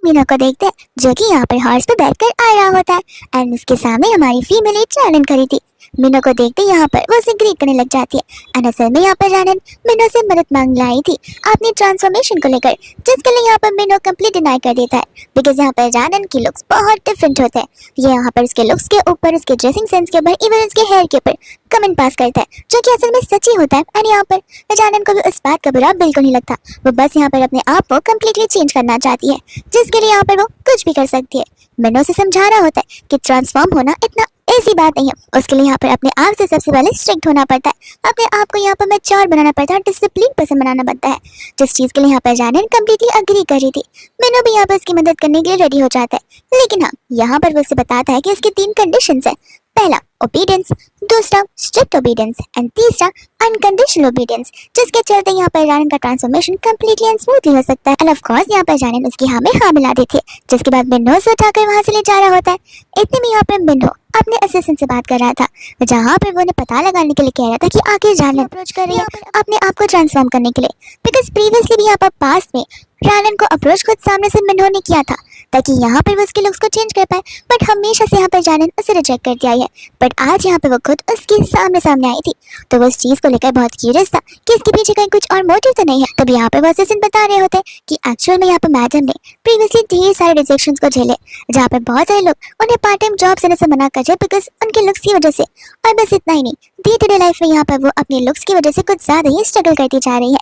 मीना को देखते हैं जो कि यहाँ पर हॉर्स पे बैठकर आ रहा होता है एंड उसके सामने हमारी फीमेल लीड रैनन खड़ी थी। मीना को देखते यहाँ पर वो उसे ग्रीट करने लग जाती है एंड असल में यहाँ पर रैनन मीना से मदद मांग लाई थी अपनी ट्रांसफॉर्मेशन को लेकर, जिसके लिए यहाँ पर मीना कंप्लीट डिनाई कर देता है बिकॉज यहाँ पर रैनन की लुक्स बहुत डिफरेंट होते हैं। ये यहाँ पर उसके लुक्स के ऊपर, उसके ड्रेसिंग सेंस के ऊपर, इवन उसके हेयर के ऊपर कमेंट पास करता है जो कि असल में सच ही होता है। एंड यहाँ पर रैनन को भी उस बात का बुरा बिल्कुल नहीं लगता, वो बस यहाँ पर अपने आप को कम्प्लीटली चेंज करना चाहती है जिसके लिए यहाँ पर वो कुछ भी कर सकती है। मीना उसे समझा रहा होता है कि ट्रांसफॉर्म होना इतना ऐसी बात नहीं है, उसके लिए यहाँ पर अपने आप से सबसे पहले स्ट्रिक्ट होना पड़ता है, अपने आप को यहाँ पर मैच्योर बनाना पड़ता है, डिसिप्लिन पसंद बनाना पड़ता है, जिस चीज के लिए यहाँ पर रैनन कम्प्लीटली अग्री कर रही थी। मीनू भी यहाँ पर उसकी मदद करने के लिए रेडी हो जाता है, लेकिन हाँ यहाँ पर वो उसे बताता है कि इसकी 3 कंडीशंस है। पहला ओबीडियंस, दूसरा स्ट्रिक्ट ओबीडियंस एंड तीसरा अनकंडीशनल ओबीडियंस, जिसके चलते यहाँ पर रैनन का ट्रांसफॉर्मेशन कंप्लीटली एंड स्मूथली हो सकता है। एंड ऑफ कोर्स यहाँ पर रैनन उसकी हाँ में हाँ मिला देती है, जिसके बाद मिन्नो से उठाकर वहां से ले जा रहा होता है। इतने में यहाँ पर मिन्नो अपने असिस्टेंट से बात कर रहा था, जहाँ पर वो उन्हें पता लगाने के लिए कह रहा था कि आखिर रैनन अप्रोच कर रही है अपने आप को ट्रांसफॉर्म करने के लिए, बिकॉज प्रीवियसली भी यहाँ पर पास में रैनन को अप्रोच खुद सामने से मिन्नो ने किया था ताकि यहाँ पर वो उसके लुक्स को चेंज कर पाए, बट हमेशा से यहाँ पर रैनन उसे रिजेक्ट कर दिया है। बट आज यहाँ पे वो खुद उसके सामने आई थी, तो वो उस चीज को लेकर बहुत क्यूरियस था कि इसके पीछे कहीं कुछ और मोटिव तो नहीं है। तब यहाँ पे वो असिस्टेंट बता रहे होते कि एक्चुअल में यहाँ पे मैडम ने प्रीवियसली ढेर सारे रिजेक्शंस को झेले, जहाँ पे बहुत सारे लोग उन्हें पार्ट टाइम जॉब देने से मना कर रहे बिकॉज उनके लुक्स की वजह से। और बस इतना ही नहीं, डे टू डे लाइफ में यहाँ पर वो अपने लुक्स की वजह से कुछ ज्यादा ही स्ट्रगल करती जा रही है।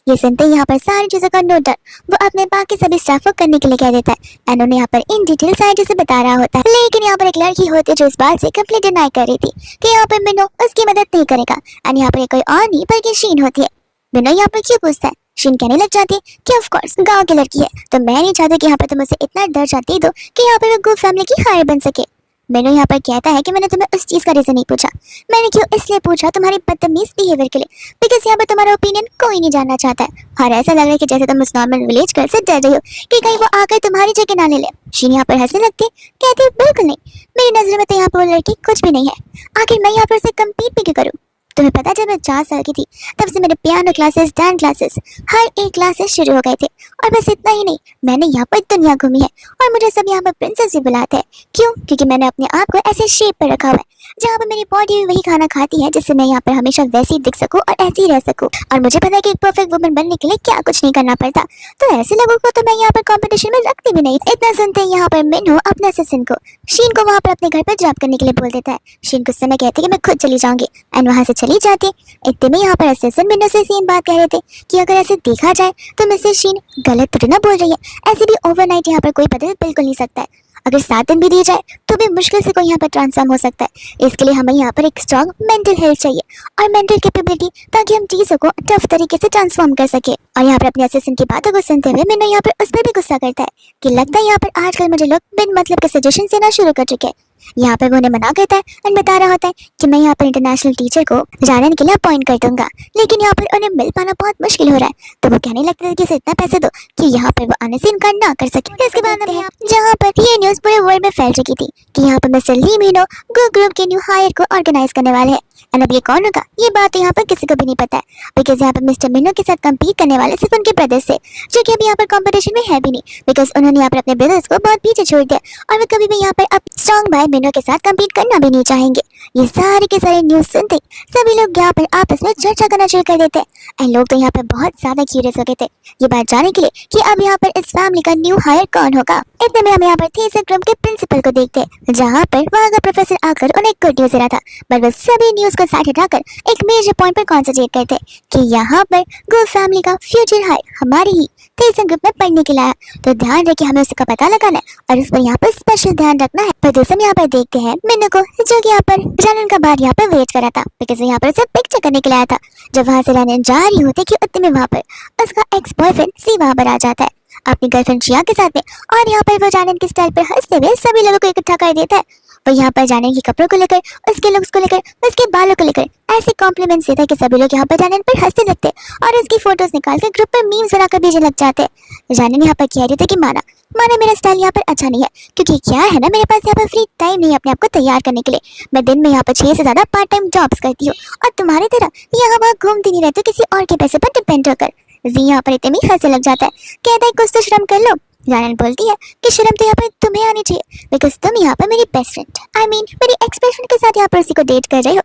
ये सुनते ही यहाँ पर सारी चीजों का नोट डाउन वो अपने बाकी सभी स्टाफ को करने के लिए कह देता है एंड उन्हें यहाँ पर इन डिटेल सारी चीजें बता रहा होता है। लेकिन यहाँ पर एक लड़की होती है जो इस बात से कंप्लीट डिनाई कर रही थी कि यहाँ पर मिनो उसकी मदद नहीं करेगा एंड यहाँ पर कोई और नहीं बल्कि शीन होती है। मिनो यहाँ पर क्यों पूछता है, शीन कहने लग जाती है कि ऑफ कोर्स गांव की लड़की है तो मैं नहीं चाहती कि यहाँ पर तुम उसे इतना दर्जा दे दो कि यहाँ पर वो गुड फैमिली की हायर बन सके। मैंने यहाँ पर कहता है कि मैंने तुम्हें उस चीज का रीजन नहीं पूछा, मैंने क्यों इसलिए पूछा तुम्हारी बदतमीज बिहेवियर के लिए, बिकॉज यहाँ पर तुम्हारा ओपिनियन कोई नहीं जानना चाहता है और ऐसा लग रहा है कि जैसे तुम उस नॉर्मल विलेज गर्ल से डर रही हो कि कहीं वो आकर तुम्हारी जगह ना ले ले। शीन यहाँ पर हंसने लगती कहती है बिल्कुल नहीं, मेरी नजर में तो यहाँ पर वो लड़की कुछ भी नहीं है, आखिर मैं यहाँ पर उसे कम्पीट भी क्यों करूँ। तुम्हें पता जब मैं 4 साल की थी तब से मेरे पियानो क्लासेस, डांस क्लासेस, हर एक क्लासेस शुरू हो गए थे। और बस इतना ही नहीं, मैंने यहाँ पर दुनिया घूमी है और मुझे सब यहाँ पर प्रिंसेस भी बुलाते हैं। क्यों? क्योंकि मैंने अपने आप को ऐसे शेप पर रखा हुआ है जहाँ पर मेरी बॉडी भी वही खाना खाती है जिससे मैं यहाँ पर हमेशा वैसी दिख सकूँ और ऐसी ही रह सकूँ। और मुझे पता है कि एक परफेक्ट वुमन बनने के लिए क्या कुछ नहीं करना पड़ता, तो ऐसे लोगों को तो मैं यहाँ पर कंपटीशन में रखती भी नहीं। इतना सुनते हैं यहाँ पर मिन्हो अपने असिस्टेंट को शीन को वहाँ पर अपने घर पर ड्रॉप करने के लिए बोल देता है। शीन कुछ समय कहती है कि मैं खुद चली जाऊंगी एंड वहाँ से चली जाती। इतने में यहाँ पर असिस्टेंट मिन्हो से सेम बात कह रहे थे कि अगर ऐसे देखा जाए तो मिसेस शीन गलत तो ना बोल रही है, ऐसे भी ओवरनाइट यहाँ पर कोई बदल बिल्कुल नहीं सकता है, अगर 7 दिन भी दिए जाए तो भी मुश्किल से कोई यहाँ पर ट्रांसफॉर्म हो सकता है। इसके लिए हमें यहाँ पर एक स्ट्रॉन्ग मेंटल हेल्थ चाहिए और मेंटल कैपेबिलिटी ताकि हम चीजों को टफ तरीके से ट्रांसफॉर्म कर सके। और यहाँ पर अपने असिस्टेंट की बातों को सुनते हुए मैंने यहाँ पर उस पर भी गुस्सा करता है कि लगता है यहाँ पर आजकल मुझे लोग बिन मतलब के सजेशन देना शुरू कर चुके हैं। यहाँ पर वो उन्हें मना करता है एंड बता रहा होता है कि मैं यहाँ पर इंटरनेशनल टीचर को जानने के लिए अपॉइंट कर दूंगा, लेकिन यहाँ पर उन्हें मिल पाना बहुत मुश्किल हो रहा है। तो वो कहने लगता है कि इसे इतना पैसे दो कि यहाँ पर वो आने से इनकार ना कर सके। इसके बाद जहाँ पर ये न्यूज पूरे वर्ल्ड में फैल चुकी थी कि यहाँ पर मिस्टर ली मीनो गो ग्रुप के न्यू हायर को ऑर्गेनाइज करने वाले हैं। एंड अब ये कौन होगा ये बात यहाँ पर किसी को भी नहीं पता है, बिकॉज यहाँ पर मिस्टर मिनो के साथ कम्पीट करने वाले सिर्फ उनके ब्रदर्स थे जो कि अभी यहाँ पर कॉम्पिटिशन में है भी नहीं, बिकॉज उन्होंने यहाँ पर अपने ब्रदर्स को बहुत पीछे छोड़ दिया और वो कभी भी यहाँ पर अब स्ट्रॉन्ग भाई मिनो के साथ कम्पीट करना भी नहीं चाहेंगे। ये सारे के सारे न्यूज सुनते सभी लोग यहाँ पर आपस में चर्चा करना शुरू कर देते हैं एंड लोग तो यहाँ पर बहुत ज्यादा क्यूरियस हो गए थे ये बात जानने के लिए कि अब यहाँ पर इस फैमिली का न्यू हायर कौन होगा। इतने में हम यहाँ पर थीसिस ग्रुप के प्रिंसिपल को देखते हैं, जहाँ पर वहाँ का प्रोफेसर आकर उन्हें गुड न्यूज दे रहा था, बट वो सभी न्यूज को साथ हटाकर एक मेजर पॉइंट पर कॉन्सेंट्रेट करते कि यहाँ पर गुड फैमिली का फ्यूचर हायर हमारे ही थीसिस ग्रुप में पढ़ने के लिए आया, तो ध्यान रखिए हमें उसका पता लगाना है और उस पर यहाँ पर स्पेशल ध्यान रखना है। पर दूसरे यहाँ पर देखते हैं मिन्नो को जो कि यहाँ पर रैनन का बाहर यहाँ पर वेट कर रहा था, बिकॉज यहाँ पर उसे पिक्चर करने के लिए आया था। जब वहाँ से रैनन जा रही होती कि उतने में वहाँ पर उसका एक्स बॉयफ्रेंड सी वहाँ पर आ जाता है अपनी गर्लफ्रेंड शिया के साथ में, और यहाँ पर वो रैनन के स्टाइल पर हंसते हुए सभी लोगों को इकट्ठा कर देता है। वो यहाँ पर रैनन के कपड़ों को लेकर, उसके लुक्स को लेकर, उसके बालों को लेकर ऐसे कॉम्प्लीमेंट्स देता है कि सभी लोग यहाँ पर रैनन पर हंसने लगते और उसकी फोटोज निकालकर ग्रुप पर मीम्स बनाकर भेजने लग जाते हैं। रैनन यहाँ पर कह रही थी कि माना मेरा स्टाइल यहाँ पर अच्छा नहीं है, क्योंकि क्या है ना मेरे पास यहाँ पर फ्री टाइम नहीं है अपने आप को तैयार करने के लिए, मैं दिन में यहाँ पर 6 से ज्यादा पार्ट टाइम जॉब्स करती हूँ और तुम्हारी तरह यहाँ वहाँ घूमती नहीं रहती किसी और के पैसे पर डिपेंड होकर। जी यहाँ पर इतने में हंसने लग जाता है, कहता है कुछ तो शर्म कर लो, जानन बोलती है कि शर्म तो यहाँ पर तुम्हें आनी चाहिए बिकॉज तुम यहाँ पर मेरी बेस्ट फ्रेंड मेरी एक्स बेस्ट फ्रेंड के साथ यहाँ पर उसी को डेट कर रही हो।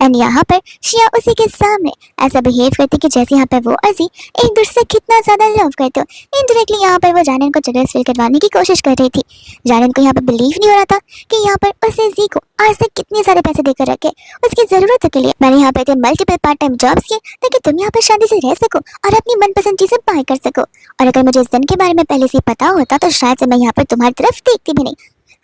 एंड यहाँ पर शिया उसी के सामने ऐसा बिहेव करती कि जैसे यहाँ पर वो और जी एक दूसरे से कितना ज्यादा लव करते हो। इनडायरेक्टली यहाँ पर वो जानन को जेलस फील करवाने की कोशिश कर रही थी। जानन को यहाँ पर बिलीव नहीं हो रहा था कि यहाँ पर उसे जी को आज तक कितने सारे पैसे देकर रखे उसकी जरूरतों के लिए। मैंने यहाँ पर मल्टीपल पार्ट टाइम जॉब्स किए ताकि तुम यहाँ पर शांति से रह सको और अपनी मनपसंद चीजें बाय कर सको। और अगर मुझे इस दिन के बारे में पहले से पता होता तो शायद से मैं यहाँ पर तुम्हारी तरफ देखती भी नहीं।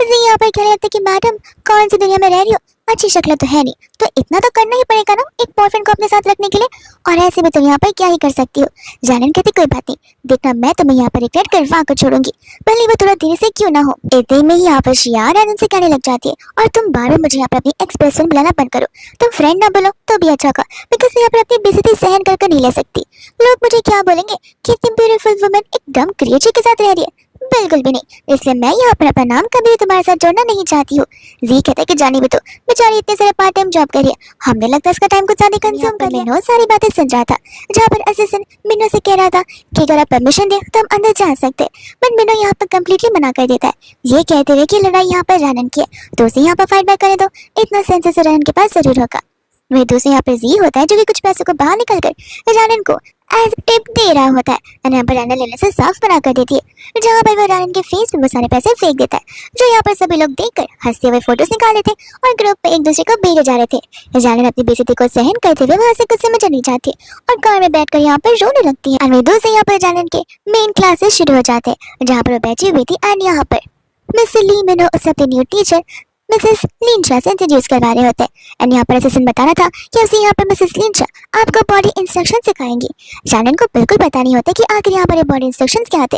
जी यहाँ पर कहने लगता कि मैडम कौन सी दुनिया में रह रही हो, अच्छी शक्ल तो है नहीं तो इतना तो करना ही पड़ेगा ना एक बॉयफ्रेंड को अपने साथ रखने के लिए, और ऐसे भी तुम यहाँ पर क्या ही कर सकती हो। जानन कहती कोई बात नहीं, देखना मैं तुम्हें यहाँ पर रिग्रेट करवा कर छोड़ूंगी भले वो थोड़ा देर से क्यों ना हो। इतने में ही यहाँ पर शिया जानन से कहने लग जाती है और तुम बार बार मुझे यहाँ पर अपनी एक्सप्रेशन बुलाना बंद करो, तुम फ्रेंड ना बोलो तो भी अच्छा होगा बिकॉज मैं यहाँ पर अपनी बेइज्जती सहन कर नहीं ले सकती। लोग मुझे क्या बोलेंगे कि इतनी ब्यूटीफुल वुमन एक डम क्रिएचर के साथ रह रही है, बिल्कुल भी नहीं, इसलिए मैं यहाँ पर अपना नाम कभी भी तुम्हारे साथ जोड़ना नहीं चाहती हूँ। जी कहता है कि जानी भी तो बेचारी इतने सारे पार्ट टाइम जॉब कर रही है, हमने लगता है इसका टाइम कुछ ज्यादा कंज्यूम कर लिया। सारी बातें सुन रहा था जहाँ पर असिस्टेंट मिन्नो से कह रहा था कि अगर आप परमिशन दे तो हम अंदर जा सकते, बट मिन्नो यहाँ पर कम्प्लीटली मना कर देता है ये कहते हुए कि लड़ाई यहाँ पर जानन की है तो उसे यहाँ पर फाइट बैक करे दो, इतना सेंस जानन के पास जरूर होगा। वही दूसरे यहाँ पर जी होता है जो कि कुछ पैसों को बाहर निकल कर जानन को एज टिप दे रहा होता है और यहाँ पर जानन लेने से साफ मना कर देती है जहाँ पर वह जानन के फेस पे वो सारे पैसे फेंक देता है जो यहाँ पर सभी लोग देखकर हंसते हुए फोटोज निकाले थे और ग्रुप पे एक दूसरे को भेजे जा रहे थे। जानन अपनी बेइज्जती को सहन करते हुए वहां से कुछ समझ नहीं चाहती और कार में बैठकर यहाँ पर रोने लगती है। और वही दूसरे यहाँ पर जानन के मेन क्लासेस शुरू हो जाते हैं जहाँ पर वो बैठी हुई थी एंड यहाँ पर मिस ली मिनो उसे अपने न्यू टीचर मिसेस लिंचा से इंट्रोड्यूस करवा रहे होते हैं एंड यहाँ पर असिस्टेंट बता रहा था कि उसे यहाँ पर मिसेस लिंचा आपको बॉडी इंस्ट्रक्शन सिखाएंगी। जानन को बिल्कुल पता नहीं होता कि आखिर यहाँ पर ये बॉडी इंस्ट्रक्शंस क्या आते।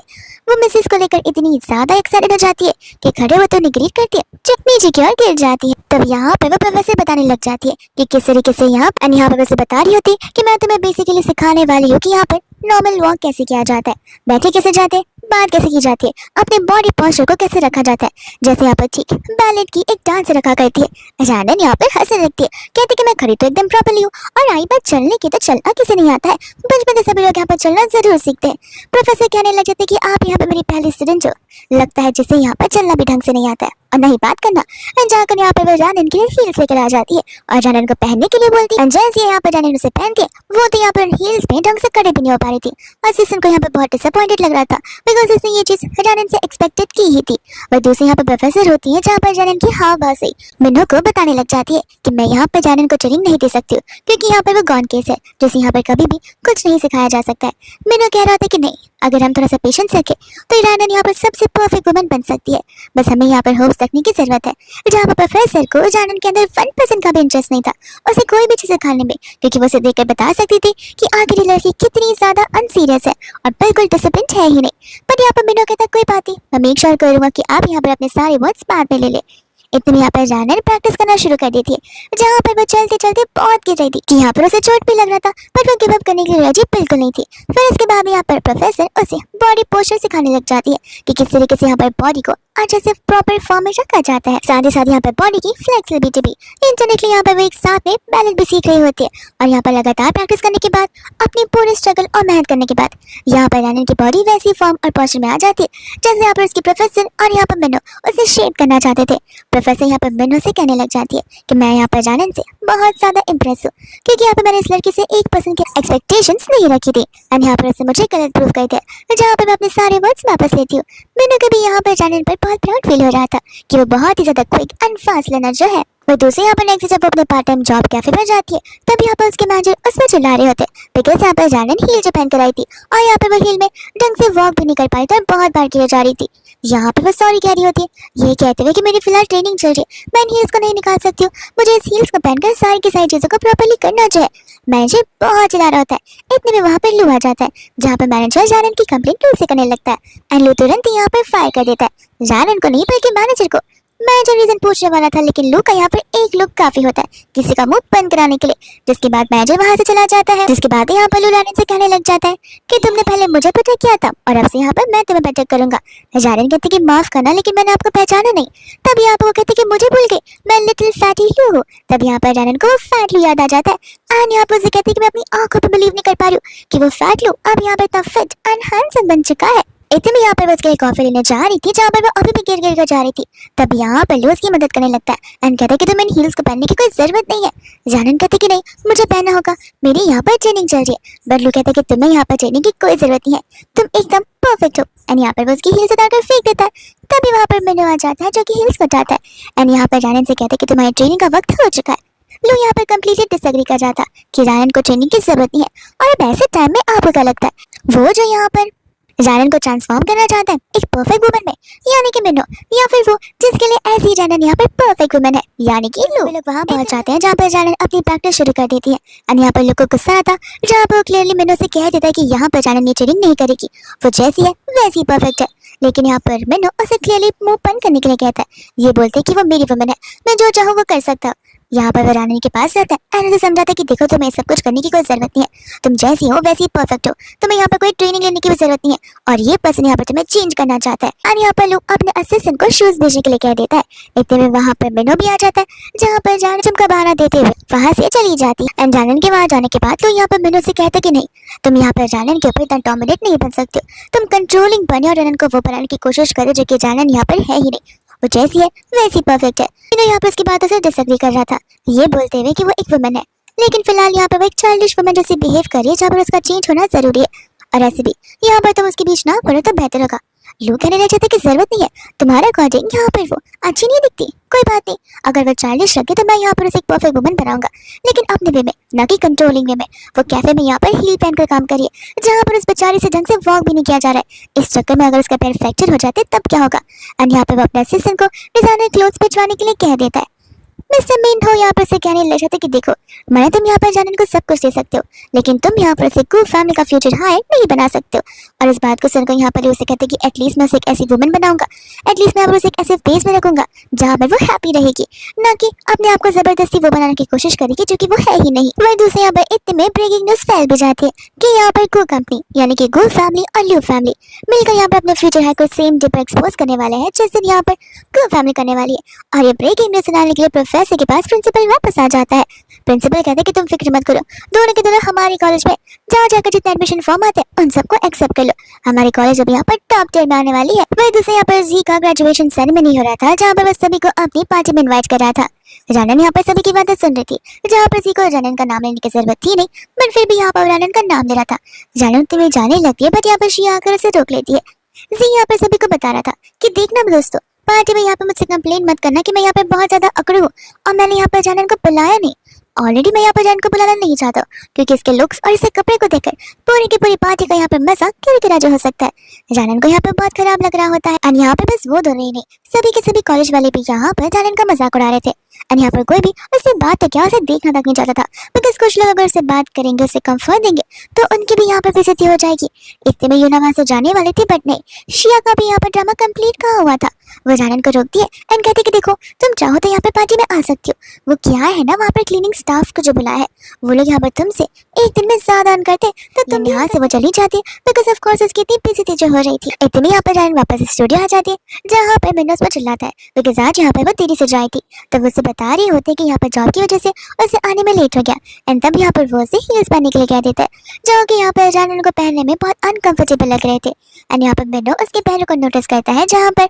वो मिसेस को लेकर इतनी ज्यादा एक्साइटेड हो जाती है कि खड़े होते उन्हें ग्रीट करती है चटनी जी की ओर गिर जाती है। तब यहाँ पर वो प्रोफेसर बताने लग जाती है कि किस तरीके से यहाँ पर वैसे बता रही होती कि मैं तुम्हें बेसिकली सिखाने वाली हूँ कि यहाँ पर नॉर्मल वॉक कैसे किया जाता है, बैठे कैसे जाते हैं, बात कैसे की जाती है, अपने बॉडी पोस्चर को कैसे रखा जाता है, जैसे यहाँ पर ठीक बैलेट की एक डांस रखा करती है। जानन यहाँ पर हंसने लगती है, कहती कि मैं खड़ी तो एकदम प्रॉपर्ली हूँ और आई बात चलने की तो चलना किसे नहीं आता है, बचपन से सभी लोग यहाँ पर चलना जरूर सीखते हैं। प्रोफेसर कहने लग जाते कि आप यहाँ पर मेरी पहली स्टूडेंट हो, लगता है जिसे यहाँ पर चलना भी ढंग से नहीं आता है और नहीं बात करना। जाकर यहाँ पर वो जानन के लिए हील्स लेकर आ जाती है और जानन को पहनने के लिए बोलती है। जैसे यहाँ पर जानन उसे पहनती है वो तो यहाँ पर हील्स में ढंग से खड़े भी नहीं हो पा रही थी। असिस्टेंट को यहाँ पर बहुत डिसअपॉइंटेड लग रहा था बिकॉज उसने ये चीज जानन से एक्सपेक्टेड की ही थी। वह दूसरी यहाँ पर प्रोफेसर होती है जहाँ पर जानन की हाव भाव से मिन्नो को बताने लग जाती है कि मैं यहाँ पर जानन को ट्रेनिंग नहीं दे सकती हूँ क्योंकि यहाँ पर वो गॉन केस है जिसे यहाँ पर कभी भी कुछ नहीं सिखाया जा सकता है। मिन्नो कह रहा था कि नहीं, अगर हम थोड़ा सा पेशेंस रखें तो जानन यहाँ पर सबसे परफेक्ट वुमन बन सकती है, बस हमें यहाँ पर होप्स रखने की जरूरत है। जहाँ पर प्रोफेसर को जानन के अंदर 1% का भी इंटरेस्ट नहीं था उसे कोई भी चीज सिखाने में क्योंकि वो उसे देखकर बता सकती थी कि आखिर ये लड़की कितनी ज्यादा अनसीरियस है और बिल्कुल डिसिप्लिन है ही नहीं। पर यहाँ पर मिन्नो कहता कोई बात नहीं, मैं मेक श्योर करूंगा कि आप यहाँ पर अपने सारे वर्ड्स बाद में ले ले। इतने में यहाँ पर जानन प्रैक्टिस करना शुरू कर देती है जहाँ पर वो चलते चलते बहुत गिर रही थी कि यहाँ पर उसे चोट भी लग रहा था पर वो गिव अप करने की राजी बिल्कुल नहीं थी। फिर इसके बाद यहाँ पर प्रोफेसर उसे बॉडी पोस्चर सिखाने लग जाती है कि किस तरीके से यहाँ पर बॉडी को अच्छे से प्रॉपर फॉर्म में रखा जाता है, साथ ही साथ यहाँ पर बॉडी की फ्लेक्सिबिलिटी भी। इंटरनेटली यहाँ पर वो एक साथ में बैलेंस भी सीख रही होती है और यहाँ पर लगातार प्रैक्टिस करने के बाद अपनी पूरी स्ट्रगल और मेहनत करने के बाद यहाँ पर जानन की बॉडी वैसी फॉर्म और पोस्चर में आ जाती है जैसे यहाँ पर उसकी प्रोफेसर और यहाँ पर मिन्नो उसे शेप करना चाहते थे। प्रोफेसर यहाँ पर मिन्नो से कहने लग जाती है कि मैं यहाँ पर जानन से बहुत ज्यादा इम्प्रेस हूँ क्योंकि यहाँ पर मैंने इस लड़की से 1% की एक्सपेक्टेशंस नहीं रखी थी एंड यहाँ पर उसे मुझे गलत प्रूफ कर दिया जहाँ पर मैं अपने सारे वर्ड्स वापस लेती हूँ। मिन्नो को भी यहाँ पर जानन पर बहुत प्राउड फील हो रहा था कि वो बहुत ही ज्यादा क्विक एंड फास्ट लर्नर जो है। वो दूसरे यहाँ पर नेक्स्ट जब वो अपने पार्ट टाइम जॉब कैफे पर जाती है तब यहाँ पर उसके मैनेजर उस पर चिल्ला रहे होते बिकॉज यहाँ पर जानन हील जो पहन कर आई थी और यहाँ पर वो हील में ढंग से वॉक भी नहीं कर पाई थी और बहुत बार गिर जा रही थी। यहाँ पर वो सॉरी कह रही होती है ये कहते हुए कि मेरी फिलहाल ट्रेनिंग चल रही है, मैं इन हील्स को नहीं निकाल सकती हूँ, मुझे इस हील्स को पहनकर सारी की सारी चीजों को प्रॉपर्ली करना चाहिए। मैनेजर बहुत चिल्ला रहा होता है। इतने में वहाँ पर लू आ जाता है जहाँ पर मैनेजर जानन की कंप्लेंट लू से करने लगता है एंड लू तुरंत यहाँ पर फायर कर देता है जानन को नहीं बल्कि मैनेजर को। मैनेजर रीजन पूछने वाला था लेकिन लू का यहाँ पर एक लुक काफी होता है किसी का मुंह बंद कराने के लिए, जिसके बाद मैनेजर वहां से चला जाता है। जिसके बाद यहाँ पर लू जानन से कहने लग जाता है कि तुमने पहले मुझे प्रोटेक्ट किया था और अब से यहाँ पर मैं तुम्हें प्रोटेक्ट करूंगा। जानन कहती कि माफ करना लेकिन मैंने आपको पहचाना नहीं। तब यहाँ पर वो कहते कि मुझे भूल गई, मैं लिटिल फैटी लू हूँ। तब यहाँ पर जानन को फैट लू याद आ जाता है एंड यहाँ पर उसे कहती कि मैं अपनी आंखों पर बिलीव नहीं कर पा रही हूँ कि वो फैट लू अब यहाँ पर इतना फिट एंड हैंडसम बन चुका है। इतने में यहाँ पर वो उसके लिए कॉफी लेने जा रही थी, जहाँ पर वो अभी भी गिर गिर कर जा रही थी। तब यहाँ पर लू उसकी मदद करने लगता है एंड कहता है कि तुम्हें इन हील्स को पहनने की कोई जरूरत नहीं है। जानन कहते कि नहीं, मुझे पहनना होगा, मेरी यहाँ पर ट्रेनिंग चल रही है। बट लू कहता है कि तुम्हें यहाँ पर ट्रेनिंग की कोई जरूरत नहीं है, तुम एकदम परफेक्ट हो। एंड यहाँ पर वो उसकी हील्स उतार कर फेंक देता है। तभी वहाँ पर मेनू आ जाता है जो कि हील्स को उठाता है एंड यहाँ पर जानन से कहता है कि तुम्हारी ट्रेनिंग का वक्त हो चुका है। लू यहाँ पर कंप्लीटली डिसएग्री कर जाता कि जानन को ट्रेनिंग की जरूरत नहीं है। और अब ऐसे टाइम में आपको क्या लगता है, वो जो यहाँ पर जानन को ट्रांसफॉर्म करना चाहता है एक परफेक्ट वुमन में, यानी कि मिनो, या फिर वो जिसके लिए ऐसी जानन यहाँ पर परफेक्ट वुमन है, यानी कि लू। लोग वहाँ पहुंच जाते हैं जहाँ पर जानन अपनी प्रैक्टिस शुरू कर देती है और यहाँ पर लोग को गुस्सा आता, जहाँ पर क्लियरली मिनो से कह देता है कि यहाँ पर जानन ये ट्रेनिंग नहीं करेगी, वो जैसी है वैसी परफेक्ट है। लेकिन यहाँ पर मिनो उसे क्लियरली मुंह बंद करने के लिए कहता है, ये बोलते कि वो मेरी वुमन है, मैं जो चाहूँ वो कर सकता हूँ। यहाँ पर वो रानी के पास जाता है और उसे समझाता है कि देखो तुम्हें सब कुछ करने की कोई जरूरत नहीं है, तुम जैसी हो वैसी परफेक्ट हो, तुम्हें यहाँ पर कोई ट्रेनिंग लेने की भी जरूरत नहीं है और ये पर्सन यहाँ पर तुम्हें चेंज करना चाहता है। और यहाँ पर लोग अपने असिस्टेंट को शूज भेजने के लिए कह देता है। इतने में वहाँ पर मिनो भी आ जाता है, जहाँ पर जानन चमका बहाना देते हुए वहाँ से चली जाती है। एंड जानन के वहाँ जाने के बाद लोग यहाँ पर मिनो से कहते कि नहीं, तुम यहाँ पर जानन के ऊपर इतना डोमिनेट नहीं बन सकते हो, तुम कंट्रोलिंग बने और जानन को वो बनाने की कोशिश करो जो कि जानन यहाँ पर है ही नहीं, वो जैसी है वैसी परफेक्ट है। मिनो यहाँ पर उसकी बातों से डिसएग्री कर रहा था, ये बोलते हुए कि वो एक वुमन है, लेकिन फिलहाल यहाँ पर वो एक चाइल्डिश वुमन जैसी बिहेव कर रही है, जहाँ पर उसका चेंज होना जरूरी है। और ऐसे भी यहाँ पर तुम उसके बीच ना पड़ो तो बेहतर होगा। लोग कहने लग जाते कि जरूरत नहीं है, तुम्हारे अकॉर्डिंग यहाँ पर वो अच्छी नहीं दिखती, कोई बात नहीं, अगर वो चाइल्डिश रखे तो मैं यहाँ पर उसे एक परफेक्ट वुमन बनाऊंगा, लेकिन अपने वे में, ना कि कंट्रोलिंग वे में। वो कैफे में यहाँ पर हील पहन कर काम करिए, जहाँ पर उस बेचारी से ढंग से वॉक भी नहीं किया जा रहा है। इस चक्कर में अगर उसका पैर फ्रैक्चर हो जाते तब क्या होगा। एंड यहाँ पर वो अपने असिस्टेंट को डिजाइनर क्लोथ्स भिजवाने के लिए कह देता है। मिस्टर मिंटो यहाँ पर से कहने लग जाते कि देखो, मैं तुम यहाँ पर जानन को सब कुछ दे सकते हो, लेकिन तुम यहाँ पर उसे कू फैमिली का फ्यूचर हायर नहीं बना सकते हो। और इस बात को सुनकर यहाँ पर उसे कहते कि एटलीस्ट मैं उसे एक ऐसी वुमन बनाऊंगा, एटलीस्ट मैं यहाँ पर उसे एक ऐसे फेस में रखूंगा जहाँ पर वो हैप्पी रहेगी, ना कि अपने आप को जबरदस्ती वो बनाने की कोशिश करेगी जो कि वो है ही नहीं। वही दूसरे यहाँ पर इतने में ब्रेकिंग न्यूज फैल भी जाती है कि यहाँ पर कू कंपनी यानी कि गू फैमिली और ल्यू फैमिली मिलकर यहाँ पर अपने फ्यूचर हायर को सेम डे पर एक्सपोज करने वाले हैं जिस दिन यहाँ पर कू फैमिली करने वाली है। और ये ब्रेकिंग न्यूज सुनाने के लिए प्रोफेसर के पास प्रिंसिपल वापस आ जाता है। प्रिंसिपल कहते हैं कि तुम फिक्र मत करो, दोनों के दोनों हमारे कॉलेज में जहाँ जाकर जितने एडमिशन फॉर्म आते हैं उन सबको एक्सेप्ट कर लो, हमारी कॉलेज अब यहाँ पर टॉप 10 में आने वाली है। वही दूसरे यहाँ पर जी का ग्रेजुएशन सेरेमनी हो रहा था, जहाँ पर वह सभी को अपनी पार्टी में इन्वाइट कर रहा था। जानन यहाँ पर सभी की बातें सुन रही थी, जहाँ पर जी को जानन का नाम लेने की जरूरत थी नहीं, बट फिर भी यहाँ पर जानन का नाम ले रहा था। जानन तुम्हें जाने लगती है, बट यहाँ पर शी आकर उसे रोक लेती है। जी यहाँ पर सभी को बता रहा था कि देखना दोस्तों, पार्टी में यहाँ पे मुझसे कंप्लेंट मत करना कि मैं यहाँ पे बहुत ज्यादा अकड़ू हूँ और मैंने यहाँ पर जानन को बुलाया नहीं। ऑलरेडी मैं यहाँ पर जानन को बुलाना नहीं चाहता क्योंकि इसके लुक्स और इसके कपड़े को देखकर पूरी की पूरी पार्टी का यहाँ पे मजा किरकिरा जो हो सकता है। जानन को यहाँ पे बहुत खराब लग रहा होता है और यहाँ पे बस वो दोनों ही नहीं, सभी के सभी कॉलेज वाले भी यहाँ पर जानन का मजाक उड़ा रहे थे। और यहाँ पर कोई भी उससे बात तो क्या, उसे देखना तक नहीं चाहता था, बिकॉज कुछ लोग अगर उससे बात करेंगे, उसे कंफर्ट देंगे तो उनकी भी यहाँ पर बेइज्जती हो जाएगी। इतने में यूना वहां से जाने वाले थे, बट नहीं, शिया का भी यहाँ पर ड्रामा कंप्लीट कहा हुआ था। वो जानन को रोकती है एंड कहती कि देखो, तुम चाहो तो यहाँ पे पार्टी में आ सकती हो, वो क्या है ना, वहाँ पर क्लीनिंग स्टाफ को जो बुलाया है वो लोग यहाँ पर तुमसे एक दिन में ज्यादा अर्न करते तो तुम यहाँ से वो चली जाती, बिकॉज ऑफ कोर्स उसकी इतनी बेइज्जती जो हो रही थी। इतने में यहाँ पर जानन वापस स्टूडियो आ जाती है, जहाँ पर विंडोज पर चिल्लाता है बिकॉज आज यहाँ पर वो देरी से जाई थी। तो वो उसे बता रही होते कि यहाँ पर जॉब की वजह से उसे आने में लेट हो गया एंड तब यहाँ पर वो उसे हील्स पहनने के लिए कह देता है, जो कि यहाँ पर जानन को पहनने में बहुत अनकंफर्टेबल लग रहे थे। एंड यहाँ पर विंडो उसके पैरों को नोटिस करता है, जहाँ पर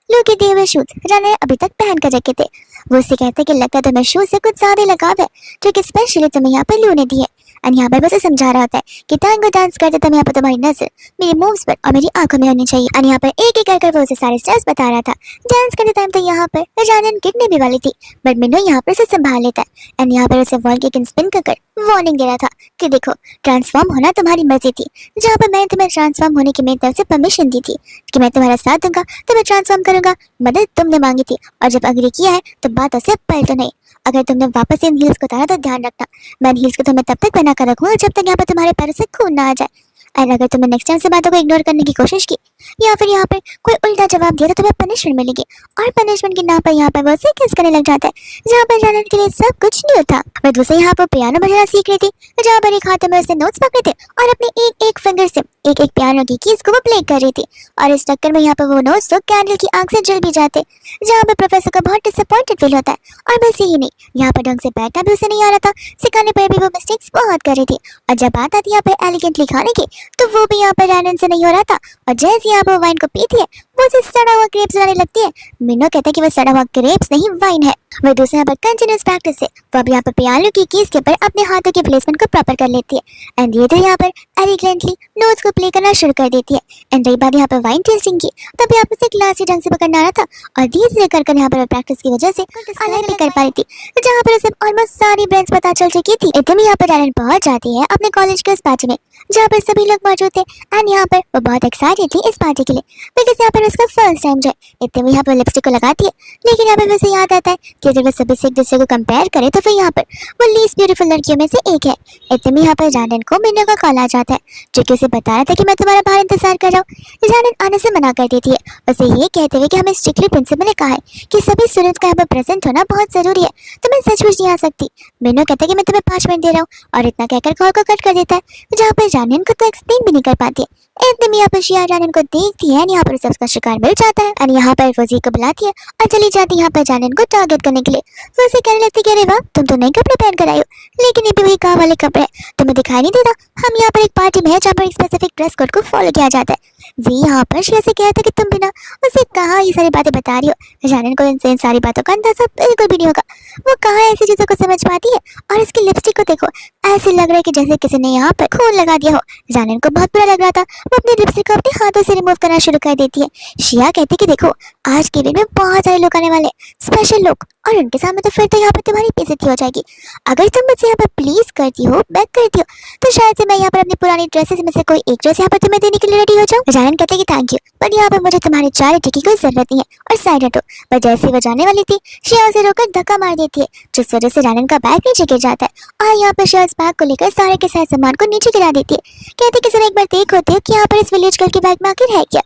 लू के दिए हुए शूज जानन अभी तक पहन कर रखे थे। वो उससे कहते हैं कि लगता है तुम्हें शूज से कुछ ज्यादा लगाव है, जो कि स्पेशली तुम्हें यहाँ पर लू ने दी है। एंड यहाँ पर वो उसे समझा रहा होता है कि टैंगो डांस करते समय यहाँ पर तुम्हारी नजर मेरे मूव्स पर और मेरी आंखों में होनी चाहिए। और यहाँ पर एक एक कर वो उसे सारे स्टेप्स बता रहा था। डांस करते टाइम तो यहाँ पर जानन गिरने भी वाली थी, बट मिनो यहाँ पर उसे संभाल लेता है एंड यहाँ पर उसे वॉल किक स्पिन कर वार्निंग दे रहा था कि देखो, ट्रांसफॉर्म होना तुम्हारी मर्जी थी, जहाँ पर मैंने तुम्हें ट्रांसफॉर्म होने की मेरी तरफ से परमिशन दी थी कि मैं तुम्हारा साथ दूंगा तो मैं ट्रांसफॉर्म करूंगा, मदद तुमने मांगी थी और जब अग्री किया है तो बात उसे पलटो नहीं। अगर तुमने वापस इन हील्स को उतारा तो ध्यान रखना, मैं इन हील्स को तुम्हें तब तक पहना कर रखूंगा जब तक यहाँ पर तुम्हारे पैरों से खून ना आ जाए। और अगर तुमने नेक्स्ट टाइम से बातों को इग्नोर करने की कोशिश की या फिर यहाँ पर कोई उल्टा जवाब दिया तो तुम्हें पनिशमेंट मिलेगी। और पनिशमेंट के नाम पर यहाँ पर वो उसे किस करने लग जाता है, जहाँ पर जानन के लिए सब कुछ न्यू था। बट उसे यहाँ पर पियानो बजाना सीख रही थी, जहाँ पर एक हाथ में उसने नोट्स पकड़े थे और अपने एक एक फिंगर से एक एक पियानो की कीज को वो प्ले कर रही थी। और इस चक्कर में यहाँ पर वो नोट्स तो कैंडल की आंख से जल भी जाते, जहाँ पर प्रोफेसर को बहुत डिसअपॉइंटेड फील होता है। और बस यही नहीं, यहाँ पर ढंग से बैठना भी उसे नहीं आ रहा था, सिखाने पर भी वो मिस्टेक्स बहुत कर रही थी। और जब बात आती है यहाँ पर एलिगेंटली खाने की तो वो भी यहाँ पर रैनन से नहीं हो रहा था। और जैसे यहाँ पर वाइन को पीती है वो उसे सड़ा हुआ ग्रेप्स बनाने लगती है। मिनो कहता है कि वो सड़ा हुआ ग्रेप्स नहीं वाइन है। वह दूसरे यहाँ पर कंटिन्यूस प्रैक्टिस से वो अब यहाँ पर पियानो की कीज के ऊपर अपने हाथों के प्लेसमेंट को प्रॉपर कर लेती है एंड ये तो यहाँ पर एलिगेंटली नोट्स को प्ले करना शुरू कर देती है। एंड रही बात यहाँ पर वाइन टेस्टिंग की, तब यहाँ पर से ग्लास ही ढंग से पकड़ना आ रहा था और धीरे धीरे कर यहाँ पर प्रैक्टिस की वजह से अलग भी कर पा रही थी, जहाँ पर उसे ऑलमोस्ट सारी ब्रांड्स पता चल चुकी थी। एकदम यहाँ पर रैनन पहुंच जाती है अपने कॉलेज के उस पार्टी में जहाँ पर सभी लोग मौजूद थे एंड यहाँ पर वो बहुत एक्साइटेड थी इस पार्टी के लिए बिकॉज यहाँ पर उसका फर्स्ट टाइम जो है। इतने में यहाँ पर लिपस्टिक को लगाती है, लेकिन यहाँ पर उसे याद आता है कि अगर वो सभी से एक दूसरे को कंपेयर करे तो फिर यहाँ पर वो लीस्ट ब्यूटीफुल लड़कियों में से एक है। इतने में यहाँ पर जानन को मिनो का कॉल आ जाता है जो कि उसे बता रहा था कि मैं तुम्हारा बाहर इंतजार कर रहा हूँ। जानन आने से मना कर देती है, उसे ये कहते हुए कि हमें स्ट्रिक्टली प्रिंसिपल ने कहा है कि सभी स्टूडेंट्स का यहाँ पर प्रेजेंट होना बहुत जरूरी है, तो मैं सचमुच नहीं आ सकती। मिनो कहता है कि मैं तुम्हें 5 मिनट दे रहा हूँ और इतना कहकर कॉल को कट कर देता है, जहाँ पर जानन को तो एक्सप्लेन भी नहीं कर पाती है। इतने में यहाँ पर शिया जानन को देखती है, यहाँ पर उसे उसका शिकार मिल जाता है और यहाँ पर वो जी को बुलाती है और चली जाती है यहाँ पर जानन को टारगेट करने के लिए। वो उसे कहने लगती है कि अरे वाह तुम तो नए कपड़े पहन कर आई हो, लेकिन ये भी वही काम वाले कपड़े तुम्हें दिखाई नहीं देता। हम यहाँ पर एक पार्टी में है जहाँ पर एक स्पेसिफिक ड्रेस कोड को फॉलो किया जाता है। जी यहाँ पर शिया से कहता है कि तुम बिना उसे कहाँ ये सारी बातें बता रही हो। जानन को इन सारी बातों का अंदाजा बिल्कुल भी नहीं होगा, वो कहाँ ऐसी चीजों को समझ पाती है। और इसकी लिपस्टिक को देखो, ऐसे लग रहा है कि जैसे किसी ने यहाँ पर खून लगा दिया हो। जानन को बहुत बुरा लग रहा था, वो अपनी लिपस्टिक को अपने हाथों से रिमूव करना शुरू कर देती है। शिया कहती कि देखो आज के दिन में बहुत सारे लोग आने वाले, स्पेशल लोग, और उनके सामने तो फिर तो यहाँ पर तुम्हारी बेइज्जती हो जाएगी। अगर तुम मुझसे यहाँ पर प्लीज करती हो, बेग करती हो, तो शायद से मैं यहाँ पर अपनी पुरानी ड्रेसेस में से कोई एक ड्रेस यहाँ पर तुम्हें देने के लिए रेडी हो जाऊँ। जानन कहते कि थैंक यू, पर यहाँ पर मुझे तुम्हारी चैरिटी की कोई जरूरत नहीं है और साइड हटो। पर जैसे वो जाने वाली थी शिया उसे रोकर धक्का मार देती है, जिस वजह से जानन का बैग नीचे गिर जाता है और यहाँ पर शिया उस बैग को लेकर सारे के सारे सामान को नीचे गिरा देती है। कहती कि जरा एक बार देख होते हो कि यहाँ पर इस विलेज गर्ल के बैग में आखिर है क्या।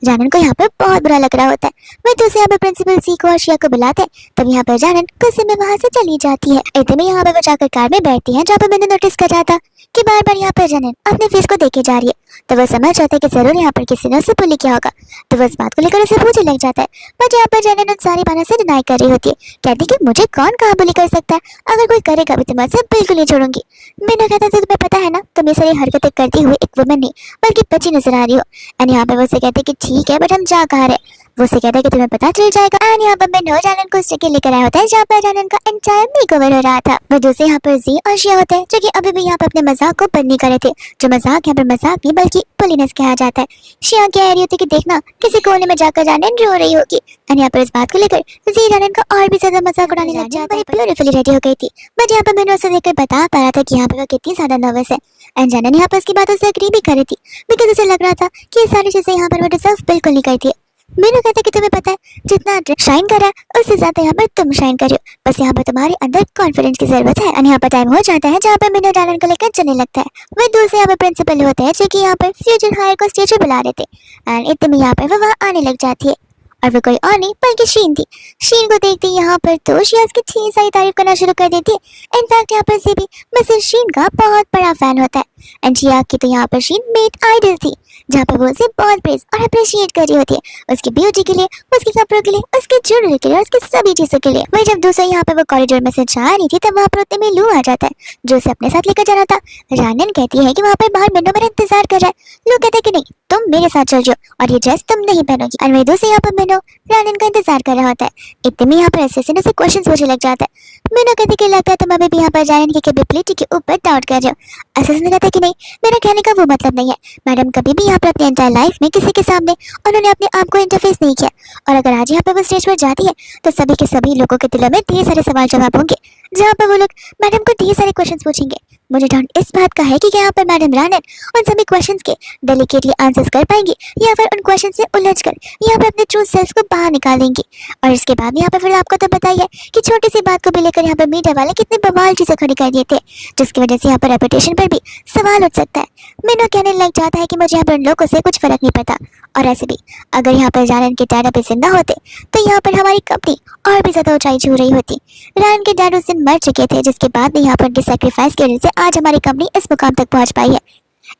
जानन को यहाँ पर बहुत बुरा लग रहा होता है। वह दूसरे यहाँ पर प्रिंसिपल सी को और शिया को बुलाते हैं, तब यहाँ पर जानन गुस्से में वहां से चली जाती है। इतने में यहाँ पर वो जाकर कार में बैठती है, जहाँ पर मैंने नोटिस कर रहा था कि बार बार यहाँ पर जानन अपने फेस को देखे जा रही है, तो वो समझ जाता है कि जरूर यहाँ पर किसी ने उसे बुली किया होगा, तो वो इस बात को लेकर उसे पूछने लग जाता है। बट यहाँ पर जानन उन सारी बातों से डिनाई कर रही होती है, कहती कि मुझे कौन कहाँ बुली कर सकता है, अगर कोई करेगा भी तो मैं उसे बिल्कुल नहीं छोड़ूंगी। मैंने कहता था तुम्हें पता है ना तुम ये सारी हरकतें करती हुई एक वुमन नहीं बल्कि बच्ची नजर आ रही हो। एंड यहाँ पर वो उसे कहते कि ठीक है बट हम जा कहाँ रहे। वो उसे कहता है कि तुम्हें पता चल जाएगा। एंड यहाँ पर मिनो जानन को उस जगह लेकर आया होता है जहाँ पर जानन का एंटायर मेकओवर हो रहा था। वो दूसरे यहाँ पर जी और शिया होते हैं जो कि अभी भी यहाँ पर अपने मजाक को बंद नहीं करे थे, जो मजाक यहाँ पर मजाक नहीं बल्कि पुलिनेस कहा जाता है। शिया कह रही होती कि देखना किसी कोने में जाकर जानन रो रही होगी। एंड यहाँ पर इस बात को लेकर जी जानन का और भी ज्यादा मजाक उड़ाने लग जाता है। ब्यूटीफुली रेडी हो गई थी, बट यहाँ पर मिनो उसे देखकर बता पा रहा था कि यहाँ पर वो कितनी ज्यादा नर्वस है। एंड जानन यहाँ पर उसकी बातों से एग्री भी कर रही थी बिकॉज उसे लग रहा था कि ये सारी चीजें यहाँ पर वो डिजर्व बिल्कुल नहीं करती है। मैंने कहता कि तुम्हें पता है जितना शाइन कर रहा है उससे ज्यादा यहाँ पर तुम शाइन कर रही हो, बस यहाँ पर तुम्हारे अंदर कॉन्फिडेंस की जरूरत है। और यहाँ पर टाइम हो जाता है जहाँ पर मैंने जानन को लेकर चलने लगता है। वह दूसरे यहाँ पर प्रिंसिपल होते हैं जो कि यहाँ पर फ्यूचर हायर को स्टेज पर बुला रहे थे। एंड इतने में यहाँ पर वो वहाँ आने लग जाती है और वो कोई और नहीं बल्कि शीन थी। शीन को देखते ही यहाँ पर तो शिया उसकी ढेर सारी तारीफ करना शुरू कर देती है। इनफैक्ट यहाँ पर से भी मिस्टर शीन का बहुत बड़ा फैन होता है। एंड शिया की तो यहाँ पर शीन मेड आइडल थी, जहाँ पर वो उसे बहुत प्रेज और अप्रिशिएट कर रही होती है उसकी ब्यूटी के लिए, उसके कपड़ों के लिए, उसके ज्वेलरी के लिए और उसके सभी चीजों के लिए। वही जब दूसरा यहाँ पर वो कॉरिडोर में से जा रही थी तब वहाँ पर उतने में लू आ जाता है जो उसे अपने साथ लेकर जाना था। रानन कहती है कि वहाँ पर बाहर मिनो मेरा इंतजार कर रहा है। लू कहता है कि नहीं तुम मेरे साथ चल जाओ और ये ड्रेस तुम नहीं पहनोगी। और वही दूसरे यहाँ पर मिनो रानन का इंतजार कर रहा होता है। इतने में यहाँ पर असिस्टेंट उसे क्वेश्चन पूछने लग जाता है। मिनो कहती कि लगता है तुम अभी भी यहाँ पर जानन की कैपेबिलिटी के ऊपर डाउट कर रहे हो। असिस्टेंट कहता है कि नहीं मेरा कहने का वो मतलब नहीं है, मैडम कभी भी यहाँ पर अपने एंटायर लाइफ में किसी के सामने उन्होंने अपने आप को इंटरफेस नहीं किया, और अगर आज यहाँ पर वो स्टेज पर जाती है तो सभी के सभी लोगों के दिलों में ढेर सारे सवाल जवाब होंगे, जहाँ पर वो लोग मैडम को ढेर सारे क्वेश्चन पूछेंगे। मुझे डाउट इस बात का है कि यहाँ पर मैडम रानन उन सभी क्वेश्चंस के डेलिकेटली आंसर्स कर पाएंगी या फिर उन क्वेश्चंस में उलझकर यहाँ पर अपने ट्रू सेल्फ को बाहर निकालेंगी। और इसके बाद यहाँ पर फिर आपको तो पता ही है कि छोटी सी बात को भी लेकर यहाँ पर मीडिया वाले कितने बवाल चीजें खड़ी कर दिए थे, जिसकी वजह से यहाँ पर रेपुटेशन पर भी सवाल उठ सकता है। मिनो कहने लग जाता है कि मुझे यहाँ पर उन लोगों से कुछ फर्क नहीं पड़ता, और ऐसे भी अगर यहाँ पर जानन के डैड अभी जिंदा होते तो यहाँ पर हमारी कंपनी और भी ज्यादा ऊंचाई छू रही होती। रानन के डैड उस दिन मर चुके थे, जिसके बाद में यहाँ पर उनके सेक्रीफाइस की वजह से आज हमारी कंपनी इस मुकाम तक पहुंच पाई है।